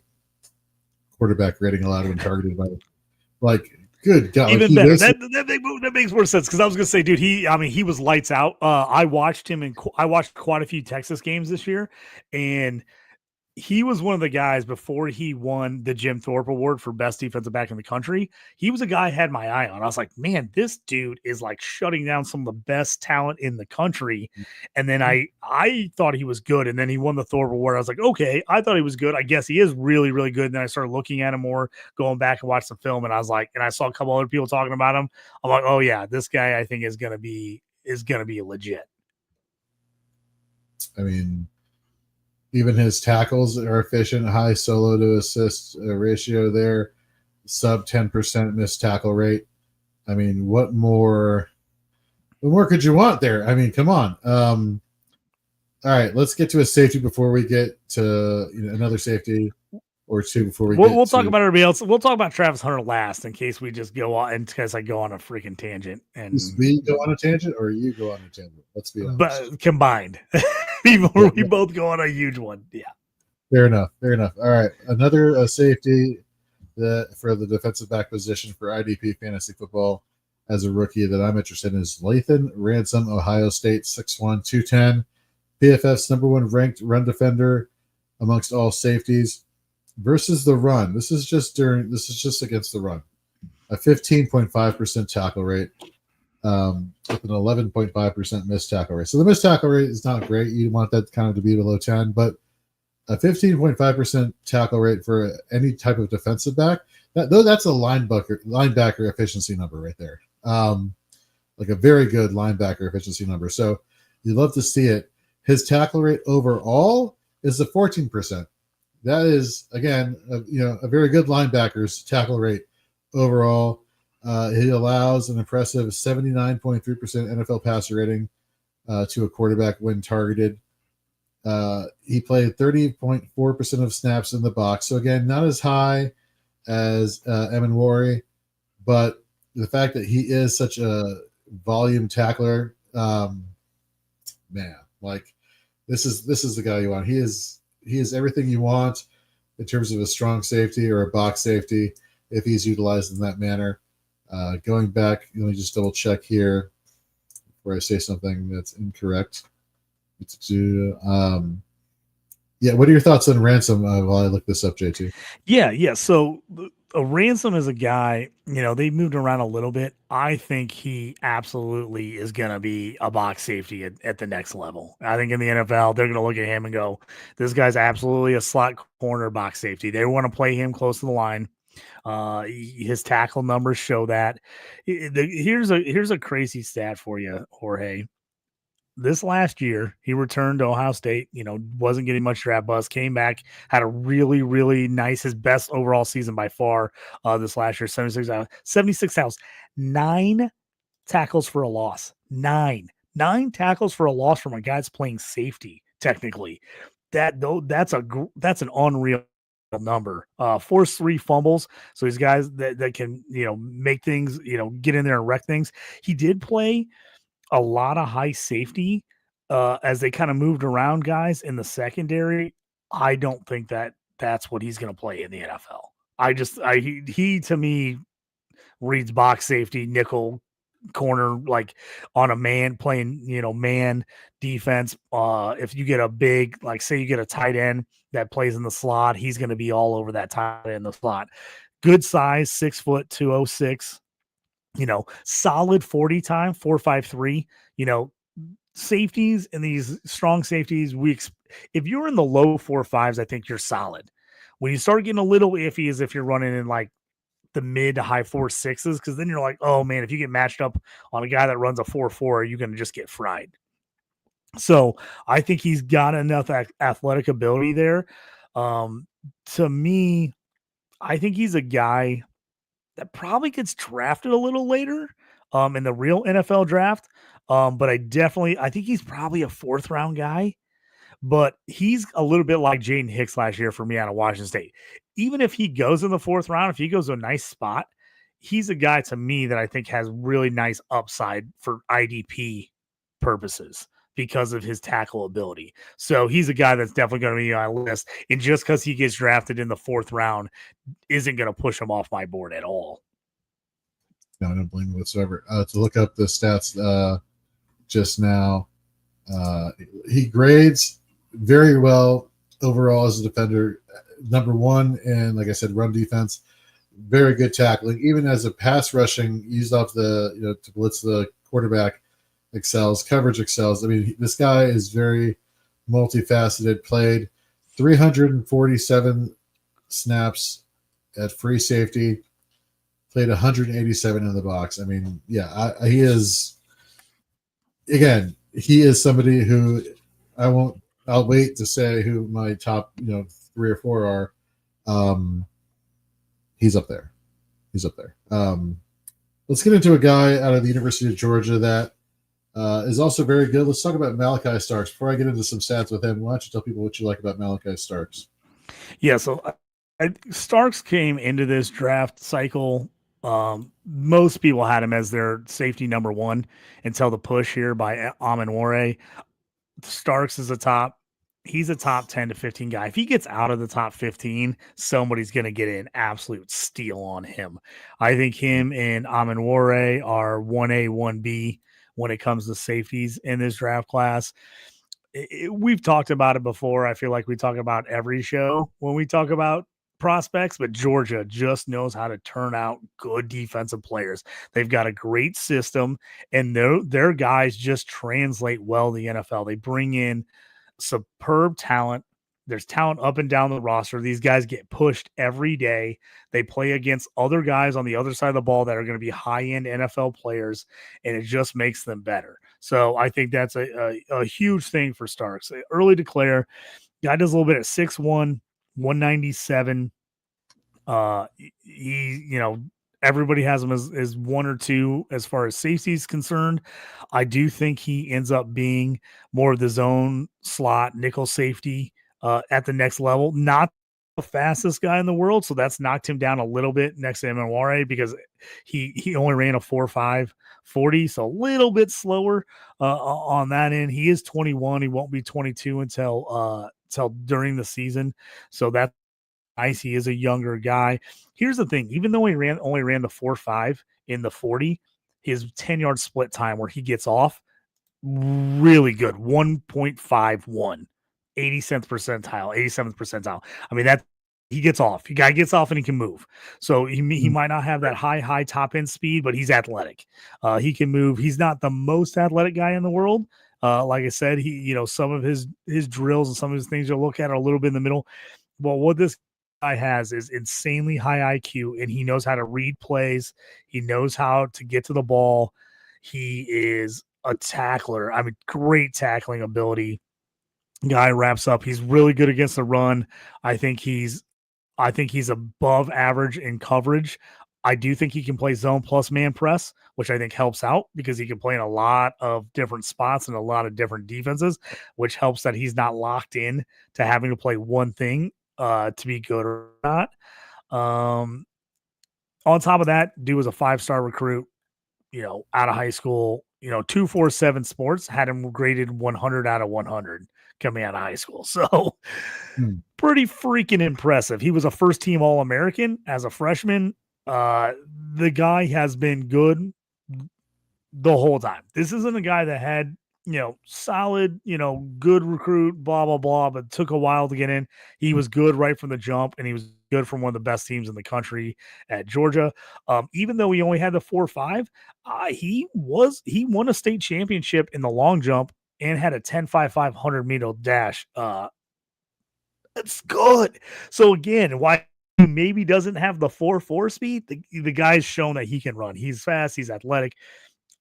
quarterback rating allowed when targeted by, good God. Even better. That makes more sense, because I was going to say, dude, he was lights out. I watched him I watched quite a few Texas games this year, and he was one of the guys before he won the Jim Thorpe Award for best defensive back in the country. He was a guy I had my eye on. I was like, man, this dude is like shutting down some of the best talent in the country. And then I thought he was good. And then he won the Thorpe Award. I was like, okay, I thought he was good. I guess he is really, really good. And then I started looking at him more, going back and watch some film. And I was like, and I saw a couple other people talking about him. I'm like, oh yeah, this guy I think is going to be legit. I mean, even his tackles are efficient, high solo to assist ratio there, sub 10% missed tackle rate. I mean, what more could you want there? I mean, come on. All right, let's get to a safety before we get to another safety or two before we'll talk about everybody else. We'll talk about Travis Hunter last, in case we just go on, in case I go on a freaking tangent. And we go on a tangent, or you go on a tangent? Let's be honest. But combined. We both go on a huge one. Yeah. Fair enough. All right. Another safety for the defensive back position for IDP Fantasy Football as a rookie that I'm interested in is Lathan Ransom, Ohio State, 6'1", 210. PFF's number 1 ranked run defender amongst all safeties versus the run. This is just against the run. A 15.5% tackle rate. With an 11.5% missed tackle rate. So the missed tackle rate is not great. You want that kind of to be below 10, but a 15.5% tackle rate for any type of defensive back, That's a linebacker efficiency number right there. Like a very good linebacker efficiency number. So you love to see it. His tackle rate overall is a 14%. That is, again, a very good linebacker's tackle rate overall. He allows an impressive 79.3% NFL passer rating to a quarterback when targeted. He played 30.4% of snaps in the box. So, again, not as high as Amenwari, but the fact that he is such a volume tackler, man, like this is the guy you want. He is everything you want in terms of a strong safety or a box safety if he's utilized in that manner. Going back, let me just double check here before I say something that's incorrect. Yeah, what are your thoughts on Ransom while I look this up, JT? Yeah. So a Ransom is a guy, they moved around a little bit. I think he absolutely is going to be a box safety at the next level. I think in the NFL, they're going to look at him and go, this guy's absolutely a slot corner box safety. They want to play him close to the line. His tackle numbers show that. Here's a crazy stat for you, Jorge. This last year, he returned to Ohio State, wasn't getting much draft buzz, came back, had a really, really nice, his best overall season by far this last year, 76 hours, 9 tackles for a loss, 9 tackles for a loss from a guy that's playing safety, technically. That's an unreal number. Forced 3 fumbles. So these guys that can, make things, get in there and wreck things. He did play a lot of high safety as they kind of moved around guys in the secondary. I don't think that's what he's going to play in the NFL. He to me reads box safety, nickel, corner, like on a man playing, man defense. If you get a big, like say you get a tight end that plays in the slot, he's going to be all over that tight end in the slot. Good size, 6 foot 206. Solid 40 time, 4.53. Safeties and these strong safeties, if you're in the low 4.5s, I think you're solid. When you start getting a little iffy is if you're running in like the mid to high 4.6s, because then you're like, oh man, if you get matched up on a guy that runs a 4.4, you're going to just get fried. So I think he's got enough athletic ability there. To me, I think he's a guy that probably gets drafted a little later in the real NFL draft. But I think he's probably a 4th round guy, but he's a little bit like Jaden Hicks last year for me out of Washington State. Even if he goes in the 4th round, if he goes to a nice spot, he's a guy to me that I think has really nice upside for IDP purposes because of his tackle ability. So he's a guy that's definitely going to be on my list. And just because he gets drafted in the 4th round isn't going to push him off my board at all. No, I don't blame you whatsoever. To look up the stats just now, he grades very well overall as a defender. Number 1 in, like I said, run defense. Very good tackling. Even as a pass rushing, used off to blitz the quarterback, excels. Coverage excels. I mean, this guy is very multifaceted. Played 347 snaps at free safety. Played 187 in the box. I mean, yeah, he is. Again, he is somebody who I'll wait to say who my top 3 or 4 are. He's up there. Let's get into a guy out of the University of Georgia that is also very good. Let's talk about Malachi Starks. Before I get into some stats with him, why don't you tell people what you like about Malachi Starks? Yeah, so Starks came into this draft cycle. Most people had him as their safety number 1 until the push here by Amenwari. Starks is he's a top 10 to 15 guy. If he gets out of the top 15, somebody's going to get an absolute steal on him. I think him and Amenwari are 1A, 1B when it comes to safeties in this draft class. We've talked about it before. I feel like we talk about every show when we talk about prospects, but Georgia just knows how to turn out good defensive players. They've got a great system, and their guys just translate well to the NFL. They bring in superb talent There's talent up and down the roster. These guys get pushed every day. They play against other guys on the other side of the ball that are going to be high-end NFL players, and it just makes them better. So I think that's a huge thing for Starks. Early declare, guy does a little bit at 6'1", 197. Everybody has him as one or two as far as safety is concerned. I do think he ends up being more of the zone slot nickel safety at the next level. Not the fastest guy in the world, so that's knocked him down a little bit next to Emanware because he only ran a 4.5 40, so a little bit slower on that end. He is 21. He won't be 22 until during the season, so that's nice. He is a younger guy. Here's the thing: even though he only ran the 4.5 in the 40, his 10-yard split time where he gets off really good, 1.51, 87th percentile. I mean, that he gets off. The guy gets off and he can move. So he might not have that high top end speed, but he's athletic. He can move. He's not the most athletic guy in the world. Like I said, some of his drills and some of his things you'll look at are a little bit in the middle. But what this guy has is insanely high IQ, and he knows how to read plays. He knows how to get to the ball. He is a tackler. I mean, great tackling ability. Guy wraps up. He's really good against the run. I think he's above average in coverage. I do think he can play zone plus man press, which I think helps out because he can play in a lot of different spots and a lot of different defenses, which helps that he's not locked in to having to play one thing to be good or not. On top of that, dude was a 5-star recruit, out of high school, 247 Sports had him graded 100 out of 100 coming out of high school. So pretty freaking impressive. He was a first team All-American as a freshman. The guy has been good the whole time. This isn't a guy that had, solid, good recruit, blah, blah, blah, but took a while to get in. He was good right from the jump, and he was good from one of the best teams in the country at Georgia. Even though he only had the 4.5, he won a state championship in the long jump and had a 10.5 500 meter dash. That's good. So again, why he maybe doesn't have the 4.4 speed, the guy's shown that he can run. He's fast. He's athletic.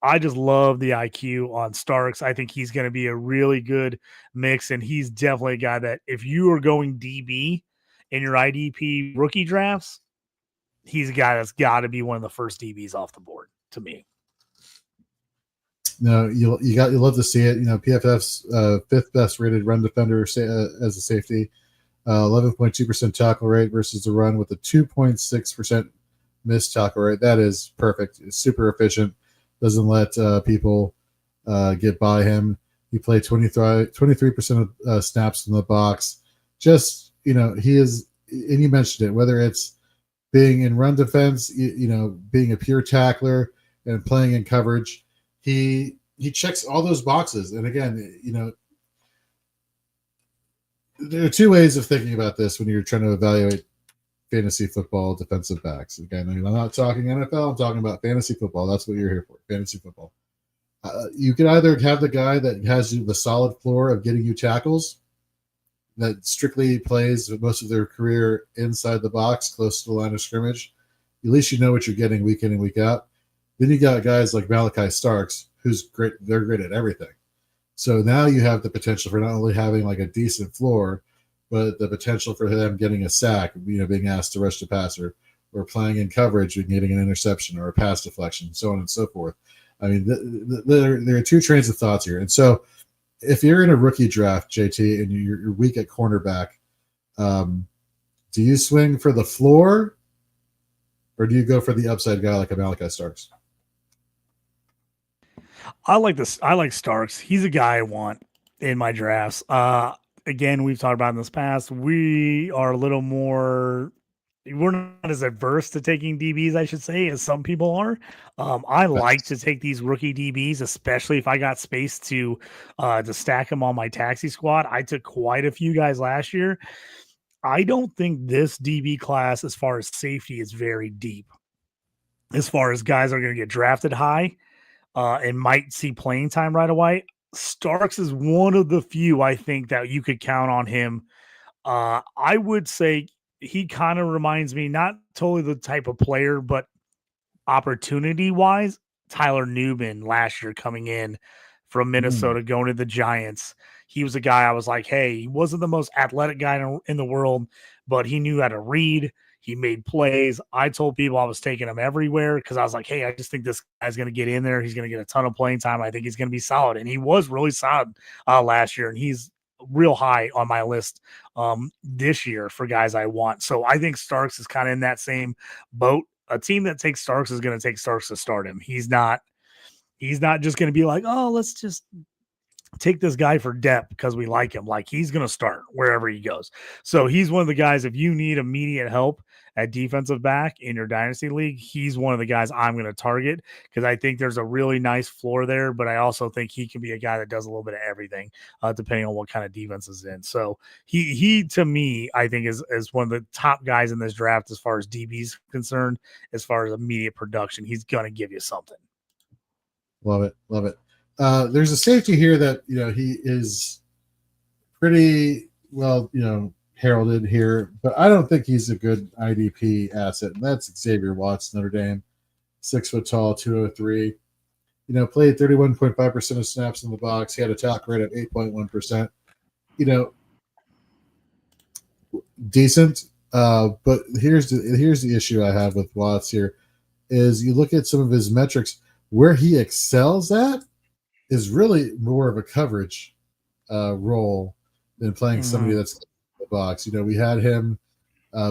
I just love the IQ on Starks. I think he's going to be a really good mix, and he's definitely a guy that if you are going DB in your IDP rookie drafts, he's a guy that's got to be one of the first DBs off the board to me. No, you love to see it. PFF's fifth best rated run defender as a safety, 11.2% tackle rate versus the run with a 2.6% missed tackle rate. That is perfect. It's super efficient. Doesn't let people get by him. He played 23% of snaps in the box. Just, he is, and you mentioned it, whether it's being in run defense, being a pure tackler and playing in coverage, he checks all those boxes. And again, there are two ways of thinking about this when you're trying to evaluate fantasy football defensive backs. Again, I'm not talking NFL. I'm talking about fantasy football. That's what you're here for, fantasy football. You can either have the guy that has the solid floor of getting you tackles, that strictly plays most of their career inside the box, close to the line of scrimmage. At least you know what you're getting week in and week out. Then you got guys like Malachi Starks, who's great. They're great at everything. So now you have the potential for not only having like a decent floor, but the potential for them getting a sack, being asked to rush the passer, or playing in coverage and getting an interception or a pass deflection, so on and so forth. I mean, there are two trains of thoughts here. And so if you're in a rookie draft, JT, and you're weak at cornerback, do you swing for the floor or do you go for the upside guy like a Malachi Starks? I like this. I like Starks. He's a guy I want in my drafts. Again, we've talked about in this past. We are a little more. We're not as adverse to taking DBs, I should say, as some people are. I like to take these rookie DBs, especially if I got space to stack them on my taxi squad. I took quite a few guys last year. I don't think this DB class, as far as safety, is very deep. As far as guys are going to get drafted high and might see playing time right away, Starks is one of the few I think that you could count on him I would say he kind of reminds me, not totally the type of player, but opportunity wise, Tyler Newman last year coming in from Minnesota, going to the Giants. He was a guy I was like, hey, he wasn't the most athletic guy in the world, but he knew how to read. He made plays. I told people I was taking him everywhere because I was like, hey, I just think this guy's going to get in there. He's going to get a ton of playing time. I think he's going to be solid. And he was really solid last year. And he's real high on my list this year for guys I want. So I think Starks is kind of in that same boat. A team that takes Starks is going to take Starks to start him. He's not just going to be like, oh, let's just take this guy for depth because we like him. Like, he's going to start wherever he goes. So he's one of the guys, if you need immediate help at defensive back in your dynasty league, he's one of the guys I'm going to target because I think there's a really nice floor there, but I also think he can be a guy that does a little bit of everything depending on what kind of defense is in. So he to me, I think is one of the top guys in this draft as far as DB's concerned, as far as immediate production. He's going to give you something. Love it. Love it. There's a safety here that, he is pretty well, heralded here, but I don't think he's a good IDP asset, and that's Xavier Watts, Notre Dame, 6 foot tall, 203. Played 31.5% of snaps in the box. He had a tackle rate of 8.1%. Decent. But here's the issue I have with Watts here is you look at some of his metrics where he excels at is really more of a coverage role than playing somebody that's in the box. We had him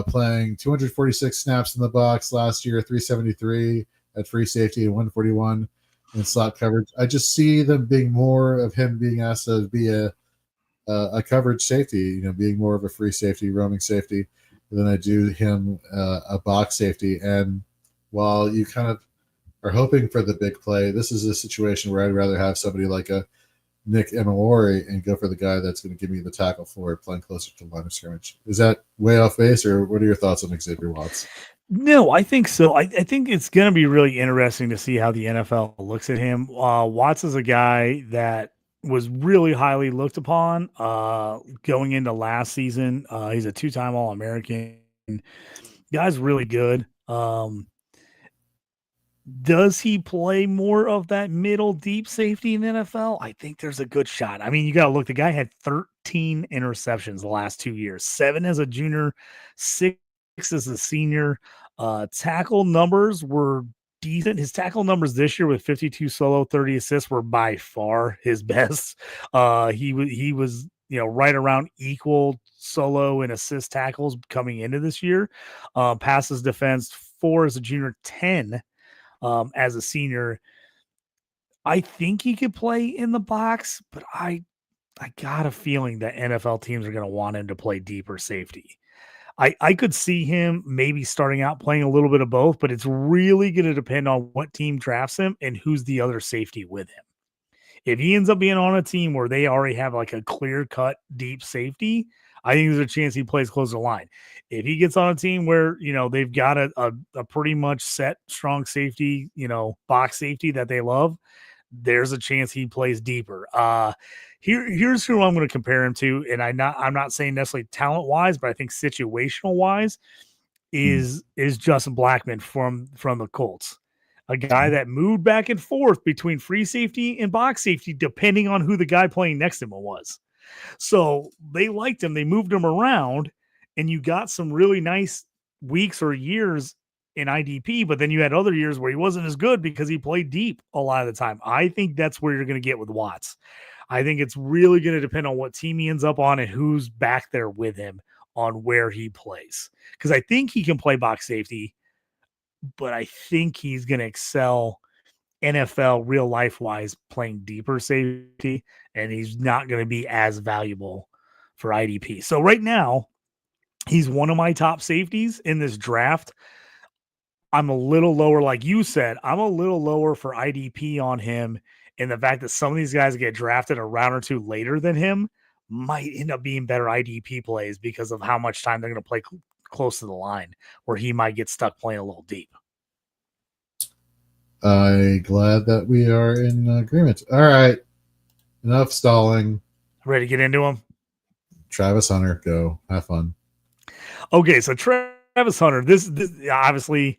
playing 246 snaps in the box last year, 373 at free safety and 141 in slot coverage. I just see them being more of him being asked to be a coverage safety, being more of a free safety, roaming safety than I do him a box safety. And while you kind of are hoping for the big play, this is a situation where I'd rather have somebody like a Nick Emilori and go for the guy that's going to give me the tackle for playing closer to the line of scrimmage. Is that way off base, or what are your thoughts on Xavier Watts? No, I think so. I think it's going to be really interesting to see how the NFL looks at him. Watts is a guy that was really highly looked upon going into last season. He's a 2-time All-American. Guy's really good. Does he play more of that middle deep safety in the NFL? I think there's a good shot. I mean, you got to look. The guy had 13 interceptions the last 2 years, 7 as a junior, 6 as a senior. Tackle numbers were decent. His tackle numbers this year with 52 solo, 30 assists were by far his best. He was right around equal solo and assist tackles coming into this year. Passes defense 4 as a junior, 10 as a senior. I think he could play in the box, but I got a feeling that NFL teams are going to want him to play deeper safety. I could see him maybe starting out playing a little bit of both, but it's really going to depend on what team drafts him and who's the other safety with him. If he ends up being on a team where they already have like a clear-cut deep safety, I think there's a chance he plays close to the line. If he gets on a team where, they've got a pretty much set strong safety, box safety that they love, there's a chance he plays deeper. Here's who I'm going to compare him to, and I'm not saying necessarily talent-wise, but I think situational-wise is Justin Blackmon from the Colts. A guy that moved back and forth between free safety and box safety, depending on who the guy playing next to him was. So they liked him. They moved him around, and you got some really nice weeks or years in IDP, but then you had other years where he wasn't as good because he played deep a lot of the time. I think that's where you're going to get with Watts. I think it's really going to depend on what team he ends up on and who's back there with him on where he plays. Because I think he can play box safety, but I think he's going to excel NFL real life wise playing deeper safety, and he's not going to be as valuable for IDP. So right now, he's one of my top safeties in this draft. I'm a little lower, like you said, I'm a little lower for IDP on him, and the fact that some of these guys get drafted a round or two later than him might end up being better IDP plays because of how much time they're going to play close to the line, where he might get stuck playing a little deep. I'm glad that we are in agreement. All right. Enough stalling. Ready to get into him? Travis Hunter, go have fun. Okay, so Travis Hunter, this obviously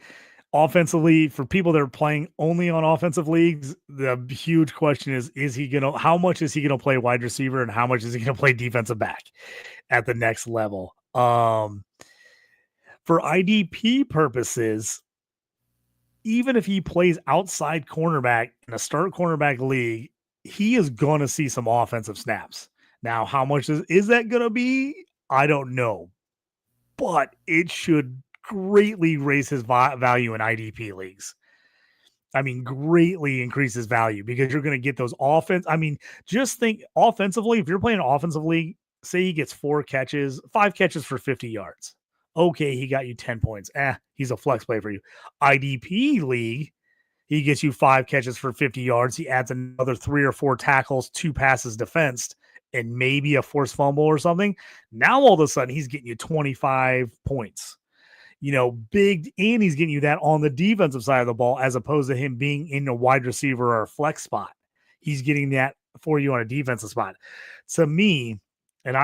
offensively for people that are playing only on offensive leagues, the huge question is he gonna how much is he gonna play wide receiver and how much is he gonna play defensive back at the next level? For IDP purposes, even if he plays outside cornerback in a start cornerback league, he is going to see some offensive snaps. Now, how much is that going to be? I don't know, but it should greatly raise his value in IDP leagues. I mean, greatly increase his value because you're going to get those offense. I mean, just think offensively, if you're playing an offensive league, say he gets 5 catches for 50 yards. Okay, he got you 10 points. He's a flex play for you. IDP league, he gets you 5 catches for 50 yards. He adds another 3 or 4 tackles, 2 passes defensed, and maybe a forced fumble or something. Now all of a sudden he's getting you 25 points. Big, and he's getting you that on the defensive side of the ball as opposed to him being in a wide receiver or a flex spot. He's getting that for you on a defensive spot. To me, and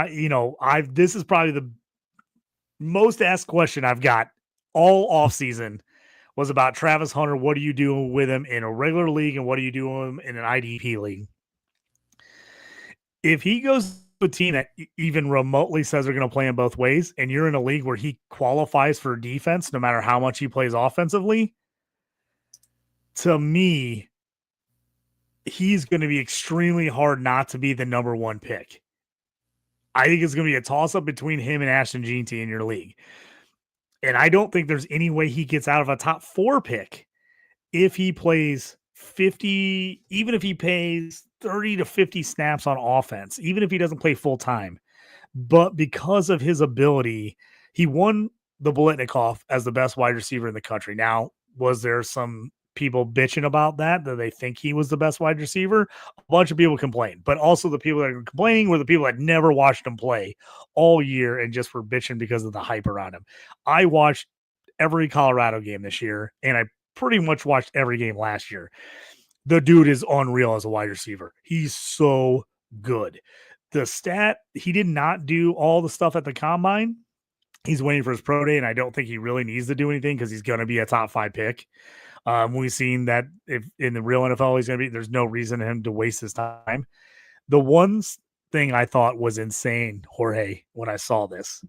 this is probably the most asked question I've got all offseason was about Travis Hunter. What are you doing with him in a regular league and what are you doing with him in an IDP league? If he goes to a team that even remotely says they're going to play him both ways, and you're in a league where he qualifies for defense, no matter how much he plays offensively, to me, he's going to be extremely hard not to be the number 1 pick. I think it's going to be a toss-up between him and Ashton Jeanty in your league. And I don't think there's any way he gets out of a top 4 pick if he plays 50, even if he plays 30 to 50 snaps on offense, even if he doesn't play full time. But because of his ability, he won the Biletnikoff as the best wide receiver in the country. Now, was there some people bitching about that they think he was the best wide receiver? A bunch of people complained, but also the people that are complaining were the people that never watched him play all year and just were bitching because of the hype around him. I watched every Colorado game this year, and I pretty much watched every game last year. The dude is unreal as a wide receiver. He's so good. He did not do all the stuff at the combine. He's waiting for his pro day, and I don't think he really needs to do anything because he's going to be a top 5 pick. We've seen that if in the real NFL he's going to be, there's no reason for him to waste his time. The one thing I thought was insane, Jorge, when I saw this,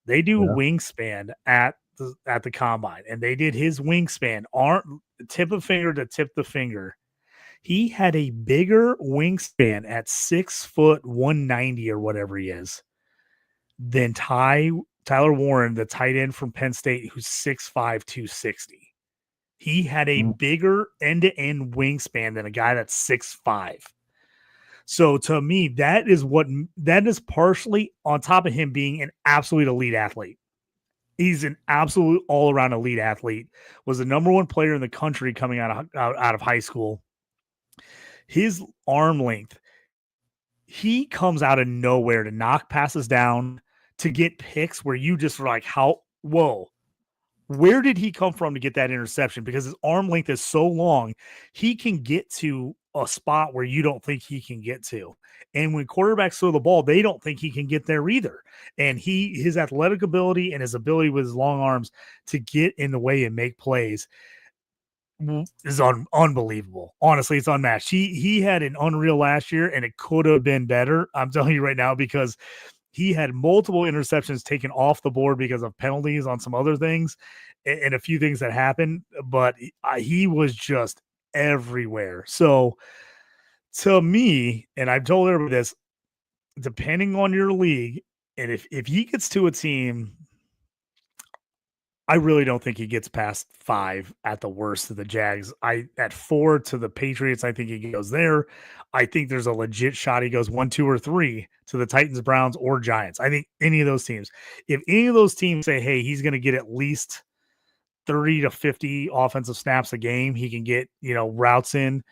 they do wingspan at the combine, and they did his wingspan, tip of finger to tip the finger. He had a bigger wingspan at 6 foot 190 or whatever he is than Tyler Warren, the tight end from Penn State, who's 6'5", 260. He had a bigger end-to-end wingspan than a guy that's 6'5". So to me, that is partially on top of him being an absolute elite athlete. He's an absolute all-around elite athlete. Was the number 1 player in the country coming out of high school. His arm length, he comes out of nowhere to knock passes down, to get picks where you just were like, where did he come from to get that interception? Because his arm length is so long, he can get to a spot where you don't think he can get to. And when quarterbacks throw the ball, they don't think he can get there either. And his athletic ability and his ability with his long arms to get in the way and make plays is unbelievable. Honestly, it's unmatched. He had an unreal last year, and it could have been better. I'm telling you right now, because he had multiple interceptions taken off the board because of penalties on some other things and a few things that happened, but he was just everywhere. So to me, and I've told everybody this, depending on your league, and if he gets to a team, I really don't think he gets past 5 at the worst to the Jags. At 4 to the Patriots, I think he goes there. I think there's a legit shot he goes 1, 2, or 3 to the Titans, Browns, or Giants. I think any of those teams. If any of those teams say, hey, he's going to get at least 30 to 50 offensive snaps a game, he can get, routes in.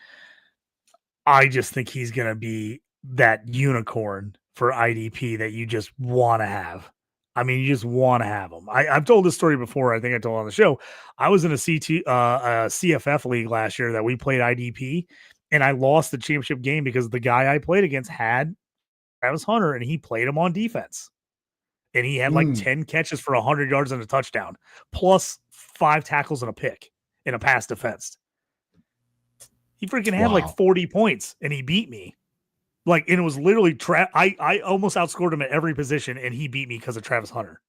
I just think he's going to be that unicorn for IDP that you just want to have. I mean, you just want to have them. I've told this story before. I think I told on the show. I was in a CFF league last year that we played IDP, and I lost the championship game because the guy I played against had Travis Hunter, and he played him on defense. and he had like 10 catches for 100 yards and a touchdown, plus 5 tackles and a pick in a pass defense. He freaking had like 40 points, and he beat me. Like, and it was literally I almost outscored him at every position, and he beat me because of Travis Hunter.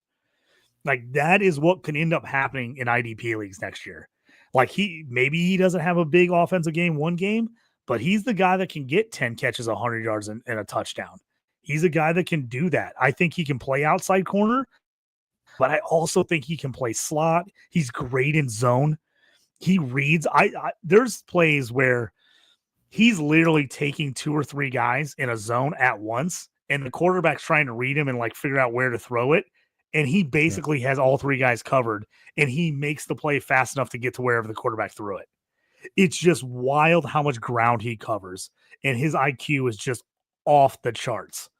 Like, that is what can end up happening in IDP leagues next year. Like, maybe he doesn't have a big offensive game one game, but he's the guy that can get 10 catches, 100 yards, and a touchdown. He's a guy that can do that. I think he can play outside corner, but I also think he can play slot. He's great in zone. He reads. There's plays where he's literally taking 2 or 3 guys in a zone at once, and the quarterback's trying to read him and like figure out where to throw it. And he basically has all 3 guys covered, and he makes the play fast enough to get to wherever the quarterback threw it. It's just wild how much ground he covers, and his IQ is just off the charts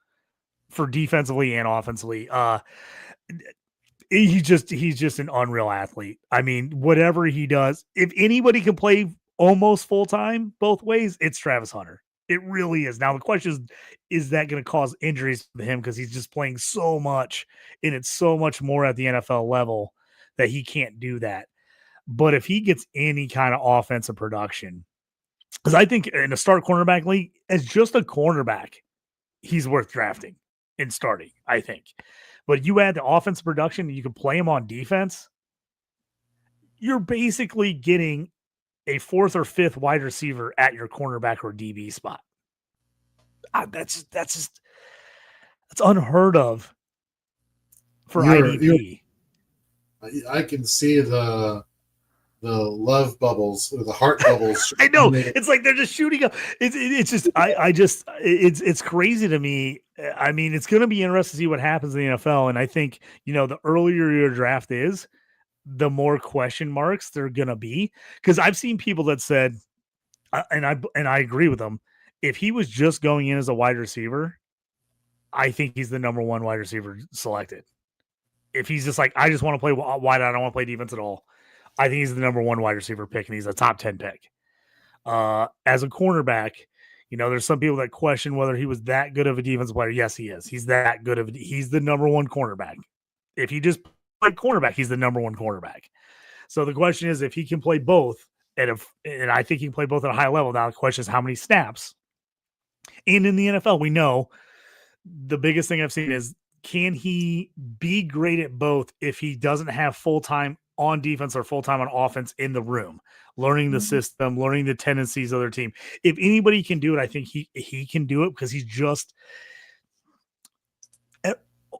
for defensively and offensively. He's just an unreal athlete. I mean, whatever he does, if anybody can play almost full time both ways, it's Travis Hunter. It really is. Now the question is that going to cause injuries to him because he's just playing so much, and it's so much more at the NFL level that he can't do that. But if he gets any kind of offensive production, because I think in a start cornerback league, as just a cornerback, he's worth drafting and starting, I think. But you add the offensive production, you can play him on defense, you're basically getting a 4th or 5th wide receiver at your cornerback or DB spot. That's unheard of for IDP. I can see the love bubbles or the heart bubbles. I know, it's like they're just shooting up. It's crazy to me. I mean, it's going to be interesting to see what happens in the NFL. And I think, the earlier your draft is, the more question marks there are going to be. Because I've seen people that said, and I agree with them, if he was just going in as a wide receiver, I think he's the number 1 wide receiver selected. If he's just like, I just want to play wide, I don't want to play defense at all, I think he's the number 1 wide receiver pick, and he's a top 10 pick. As a cornerback, there's some people that question whether he was that good of a defensive player. Yes, he is. He's that good he's the number 1 cornerback. If he just played cornerback, he's the number 1 cornerback. So the question is if he can play both, and I think he can play both at a high level. Now the question is how many snaps. And in the NFL, we know the biggest thing I've seen is, can he be great at both if he doesn't have full-time on defense or full-time on offense in the room, learning the system, learning the tendencies of their team? If anybody can do it, I think he can do it, because he's just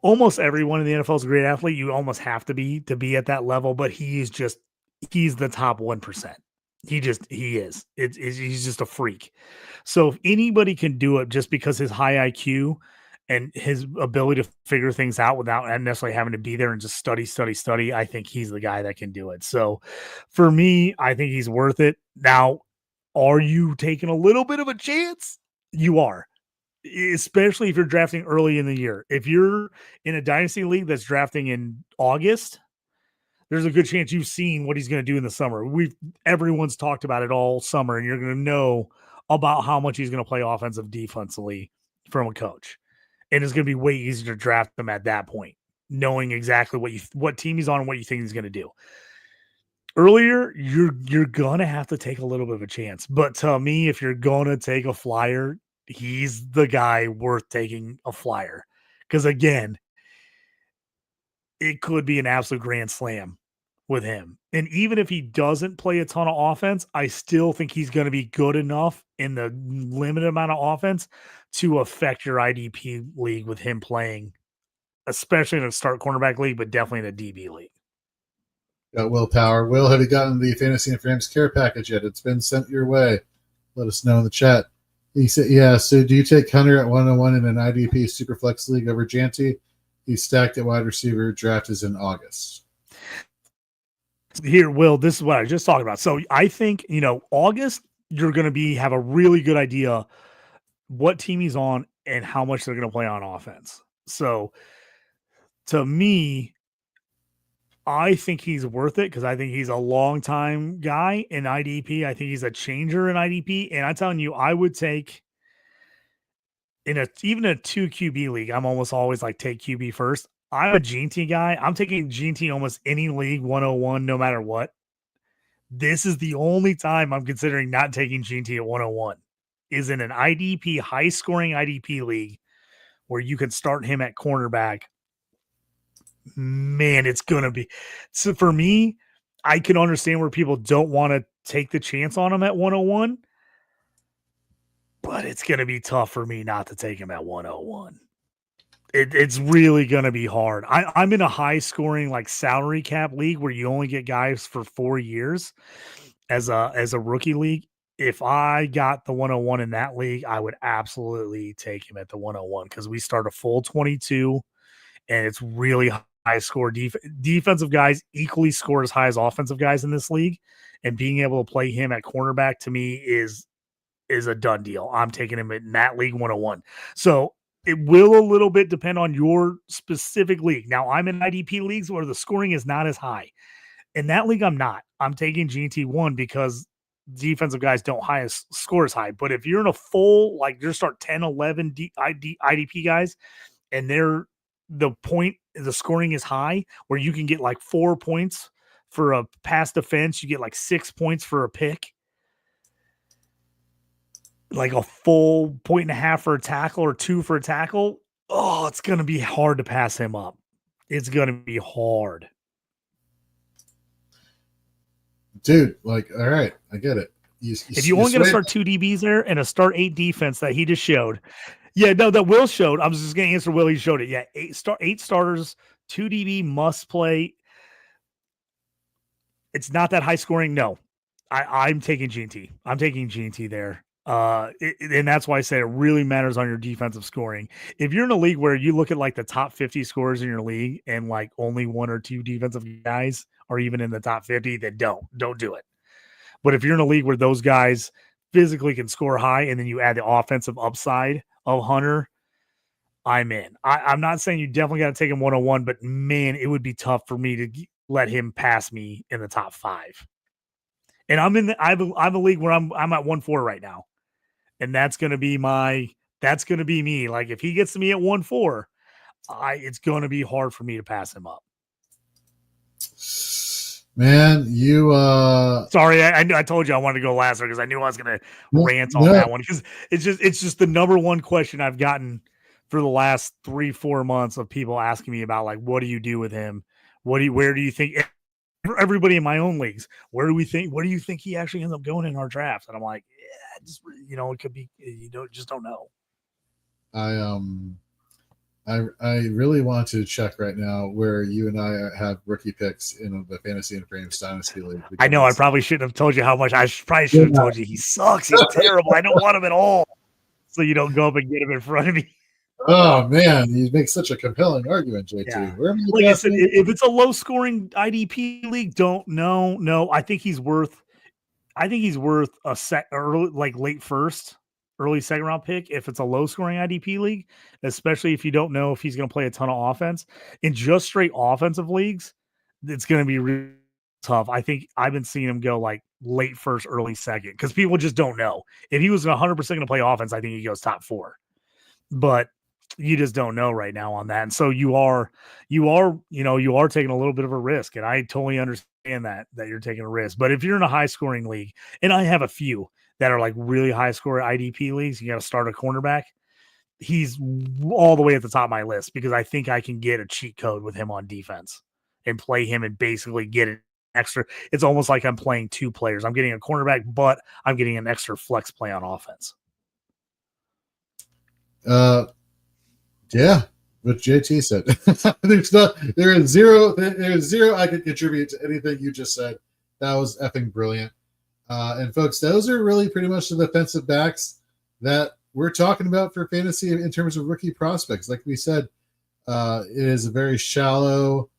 almost everyone in the NFL is a great athlete. You almost have to be at that level, but he's the top 1%. He is. He's just a freak. So if anybody can do it just because his high IQ and his ability to figure things out without necessarily having to be there and just study, I think he's the guy that can do it. So for me, I think he's worth it. Now, are you taking a little bit of a chance? You are, especially if you're drafting early in the year. If you're in a dynasty league that's drafting in August, there's a good chance you've seen what he's going to do in the summer. Everyone's talked about it all summer, and you're going to know about how much he's going to play offensive defensively from a coach. And it's going to be way easier to draft him at that point, knowing exactly what team he's on and what you think he's going to do. Earlier, you're going to have to take a little bit of a chance. But to me, if you're going to take a flyer, he's the guy worth taking a flyer. Because again, it could be an absolute grand slam with him. And even if he doesn't play a ton of offense, I still think he's going to be good enough in the limited amount of offense to affect your IDP league with him playing, especially in a start cornerback league, but definitely in a DB league. Got willpower. Will, have you gotten the Fantasy and Frames care package yet? It's been sent your way. Let us know in the chat. He said, yeah, so do you take Hunter at 101 in an IDP Superflex league over Janty? He's stacked at wide receiver. Draft is in August. Here, Will, this is what I was just talking about. So I think, August, you're going to have a really good idea what team he's on and how much they're going to play on offense. So to me, I think he's worth it because I think he's a long-time guy in IDP. I think he's a changer in IDP. And I'm telling you, I would take even a 2 QB league, I'm almost always like take QB first. I'm a Gene guy. I'm taking Gene almost any league 101, no matter what. This is the only time I'm considering not taking Gene at 101. Is in an IDP, high scoring IDP league where you can start him at cornerback. Man, it's going to be. So for me, I can understand where people don't want to take the chance on him at 101, but it's going to be tough for me not to take him at 101. It's really going to be hard. I'm in a high scoring like salary cap league where you only get guys for 4 years as a rookie league. If I got the 101 in that league, I would absolutely take him at the 101 because we start a full 22 and it's really high score. Defensive guys equally score as high as offensive guys in this league, and being able to play him at cornerback to me is a done deal. I'm taking him in that league 101. So it will a little bit depend on your specific league. Now, I'm in IDP leagues where the scoring is not as high. In that league, I'm not. I'm taking GT1 because defensive guys don't score as high. But if you're in a full, like you start 10, 11 IDP guys, and the scoring is high, where you can get like 4 points for a pass defense, you get like 6 points for a pick, like a full 1.5 for a tackle or 2 for a tackle. Oh, it's going to be hard to pass him up. It's going to be hard. Dude, like, all right, I get it. If you only going to start 2 DBs there and a start 8 defense that he just showed. Yeah, no, that Will showed. I was just going to answer Will. He showed it. Yeah, 8 starters, 2 DB must play. It's not that high scoring. No, I'm taking GT. I'm taking GT there. And that's why I say it really matters on your defensive scoring. If you're in a league where you look at like the top 50 scorers in your league and like only 1 or 2 defensive guys are even in the top 50, then don't do it. But if you're in a league where those guys physically can score high and then you add the offensive upside of Hunter, I'm in. I'm not saying you definitely got to take him 101, but man, it would be tough for me to let him pass me in the top 5. And I have a league where I'm at 1-4 right now. And that's going to be me. Like if he gets to me at 1-4, it's going to be hard for me to pass him up. Man, you sorry, I told you I wanted to go last because I knew I was going to rant on that one because it's just the number one question I've gotten for the last 3-4 months of people asking me about like, what do you do with him? Where do you think everybody in my own leagues, where do you think he actually ends up going in our draft? And I'm like, yeah, just, it could be, just don't know. I really want to check right now where you and I have rookie picks in the Fantasy and Frames Dynasty League. I know I probably shouldn't have told you how much. I probably should have told you he sucks. He's terrible. I don't want him at all. So you don't go up and get him in front of me. Oh man, you make such a compelling argument, JT. Yeah. Like I said, if it's a low-scoring IDP league, no. I think he's worth a late first, early second round pick if it's a low-scoring IDP league, especially if you don't know if he's going to play a ton of offense. In just straight offensive leagues, it's going to be really tough. I think I've been seeing him go like late first, early second because people just don't know. If he was 100% going to play offense, I think he goes top 4. But you just don't know right now on that. And so you are taking a little bit of a risk. And I totally understand that you're taking a risk. But if you're in a high scoring league, and I have a few that are like really high score IDP leagues, you got to start a cornerback. He's all the way at the top of my list because I think I can get a cheat code with him on defense and play him and basically get an extra. It's almost like I'm playing 2 players. I'm getting a cornerback, but I'm getting an extra flex play on offense. Yeah, what JT said. There is zero I could contribute to anything you just said. That was effing brilliant. And folks, those are really pretty much the defensive backs that we're talking about for fantasy in terms of rookie prospects. Like we said, it is a very shallow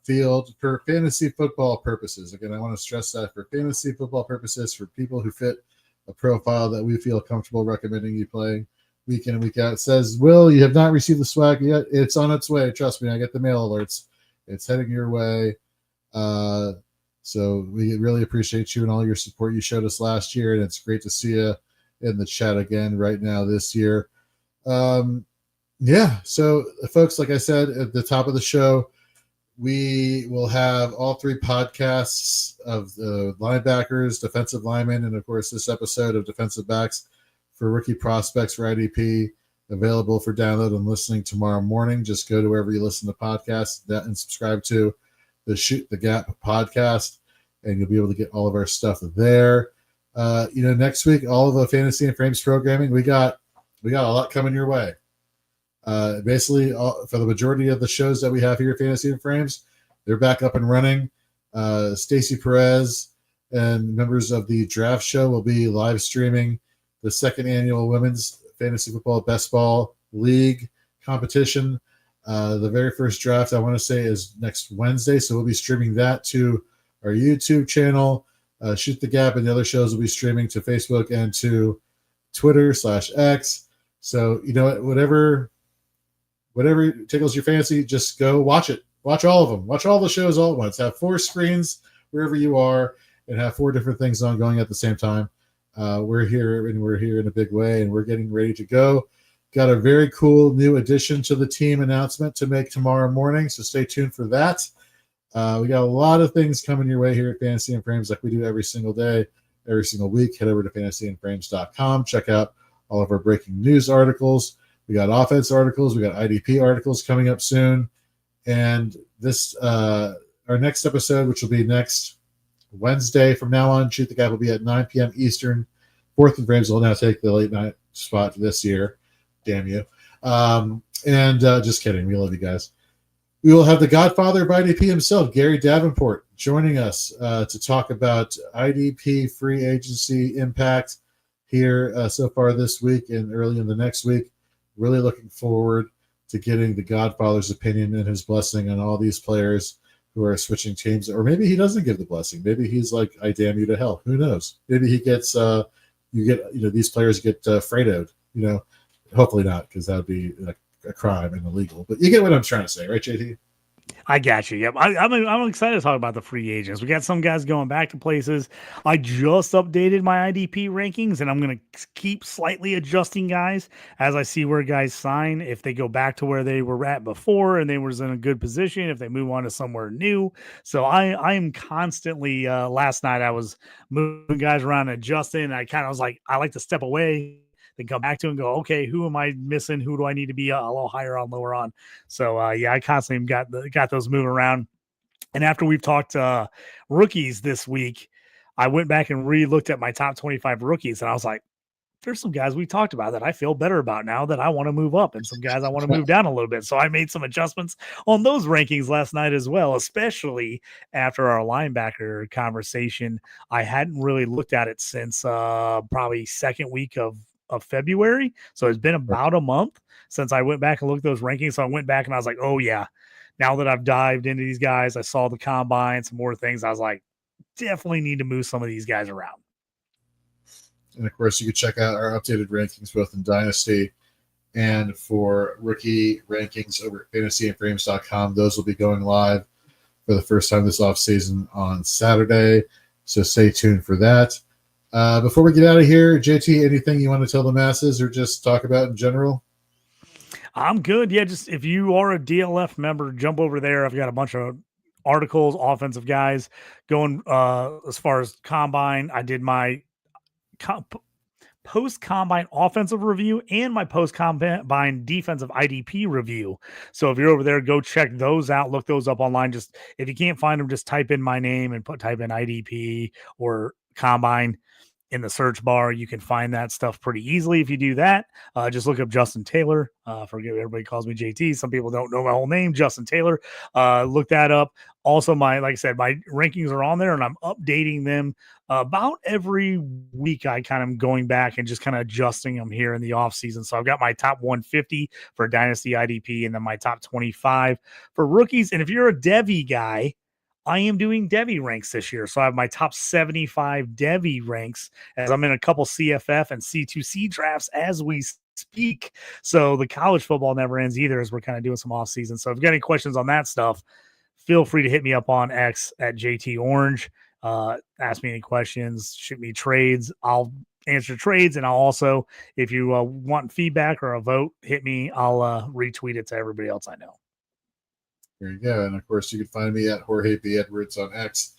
field for fantasy football purposes. Again, I want to stress that for fantasy football purposes, for people who fit a profile that we feel comfortable recommending you playing week in and week out. It says, Will, you have not received the swag yet. It's on its way. Trust me, I get the mail alerts. It's heading your way. So we really appreciate you and all your support you showed us last year, and it's great to see you in the chat again right now this year. Yeah. So, folks, like I said at the top of the show, we will have all three podcasts of the linebackers, defensive linemen, and of course, this episode of defensive backs for rookie prospects for IDP available for download and listening tomorrow morning. Just go to wherever you listen to podcasts and subscribe to the Shoot the Gap podcast, and you'll be able to get all of our stuff there. Next week, all of the fantasy and frames programming, we got a lot coming your way. Basically, for the majority of the shows that we have here at Fantasy and Frames, they're back up and running. Stacey Perez and members of the draft show will be live streaming the second annual Women's Fantasy Football Best Ball League competition. The very first draft, I want to say, is next Wednesday, so we'll be streaming that to our YouTube channel. Shoot the Gap and the other shows will be streaming to Facebook and to Twitter/X. So, whatever tickles your fancy, just go watch it. Watch all of them. Watch all the shows all at once. Have 4 screens wherever you are and have 4 different things on going at the same time. We're here in a big way, and we're getting ready to go. Got a very cool new addition to the team announcement to make tomorrow morning, so stay tuned for that. We got a lot of things coming your way here at Fantasy and Frames like we do every single day, every single week. Head over to fantasyandframes.com. Check out all of our breaking news articles. We got offense articles. We got IDP articles coming up soon. And this, our next episode, which will be next Wednesday from now on, Shoot the Gap will be at 9 p.m. Eastern. Fourth and Frames will now take the late night spot this year. Damn you. Just kidding. We love you guys. We will have the godfather of IDP himself, Gary Davenport, joining us to talk about IDP free agency impact here so far this week and early in the next week. Really looking forward to getting the Godfather's opinion and his blessing on all these players who are switching teams. Or maybe he doesn't give the blessing. Maybe he's like, I damn you to hell. Who knows? Maybe he gets, these players get Fredoed. Hopefully not, because that would be like a crime and illegal. But you get what I'm trying to say, right, JT? I got you. Yep. I'm excited to talk about the free agents. We got some guys going back to places. I just updated my IDP rankings, and I'm going to keep slightly adjusting guys as I see where guys sign. If they go back to where they were at before and they was in a good position, if they move on to somewhere new. So I am constantly, last night I was moving guys around and adjusting. And I kind of was like, I like to step away, then come back to and go, okay, who am I missing? Who do I need to be a little higher on, lower on? So I constantly got those moving around. And after we've talked rookies this week, I went back and re-looked at my top 25 rookies, and I was like, there's some guys we talked about that I feel better about now that I want to move up, and some guys I want to move down a little bit. So I made some adjustments on those rankings last night as well, especially after our linebacker conversation. I hadn't really looked at it since probably second week of February. So it's been about a month since I went back and looked at those rankings. So I went back and I was like, oh yeah, now that I've dived into these guys, I saw the combine, some more things. I was like, definitely need to move some of these guys around. And of course, you can check out our updated rankings both in Dynasty and for rookie rankings over at fantasyandframes.com. Those will be going live for the first time this offseason on Saturday. So stay tuned for that. Before we get out of here, JT, anything you want to tell the masses or just talk about in general? I'm good. Yeah, just if you are a DLF member, jump over there. I've got a bunch of articles, offensive guys going as far as combine. I did my post-combine offensive review and my post-combine defensive IDP review. So if you're over there, go check those out. Look those up online. Just if you can't find them, just type in my name and type in IDP or combine in the search bar. You can find that stuff pretty easily if you do that. Just look up Justin Taylor. Forget everybody calls me JT. Some people don't know my whole name, Justin Taylor. Look that up. Also, like I said, my rankings are on there and I'm updating them about every week. I kind of going back and just kind of adjusting them here in the off season. So I've got my top 150 for Dynasty IDP and then my top 25 for rookies. And if you're a Devy guy, I am doing Devy ranks this year. So I have my top 75 Devy ranks as I'm in a couple CFF and C2C drafts as we speak. So the college football never ends either as we're kind of doing some off season. So if you've got any questions on that stuff, feel free to hit me up on X at JT Orange. Ask me any questions, shoot me trades. I'll answer trades. And I'll also, if you want feedback or a vote, hit me. I'll retweet it to everybody else I know. There you go. And of course, you can find me at Jorge B. Edwards on X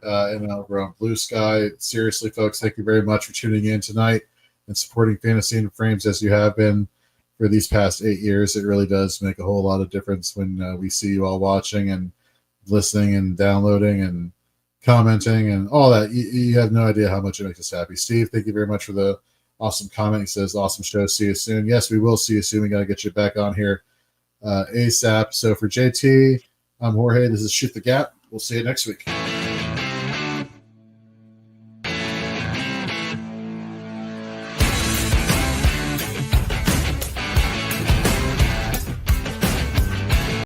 and over on Blue Sky. Seriously, folks, thank you very much for tuning in tonight and supporting Fantasy and Frames as you have been for these past 8 years. It really does make a whole lot of difference when we see you all watching and listening and downloading and commenting and all that. You have no idea how much it makes us happy. Steve, thank you very much for the awesome comment. He says, awesome show. See you soon. Yes, we will see you soon. We got to get you back on here ASAP. So for JT, I'm Jorge. This is Shoot the Gap. We'll see you next week.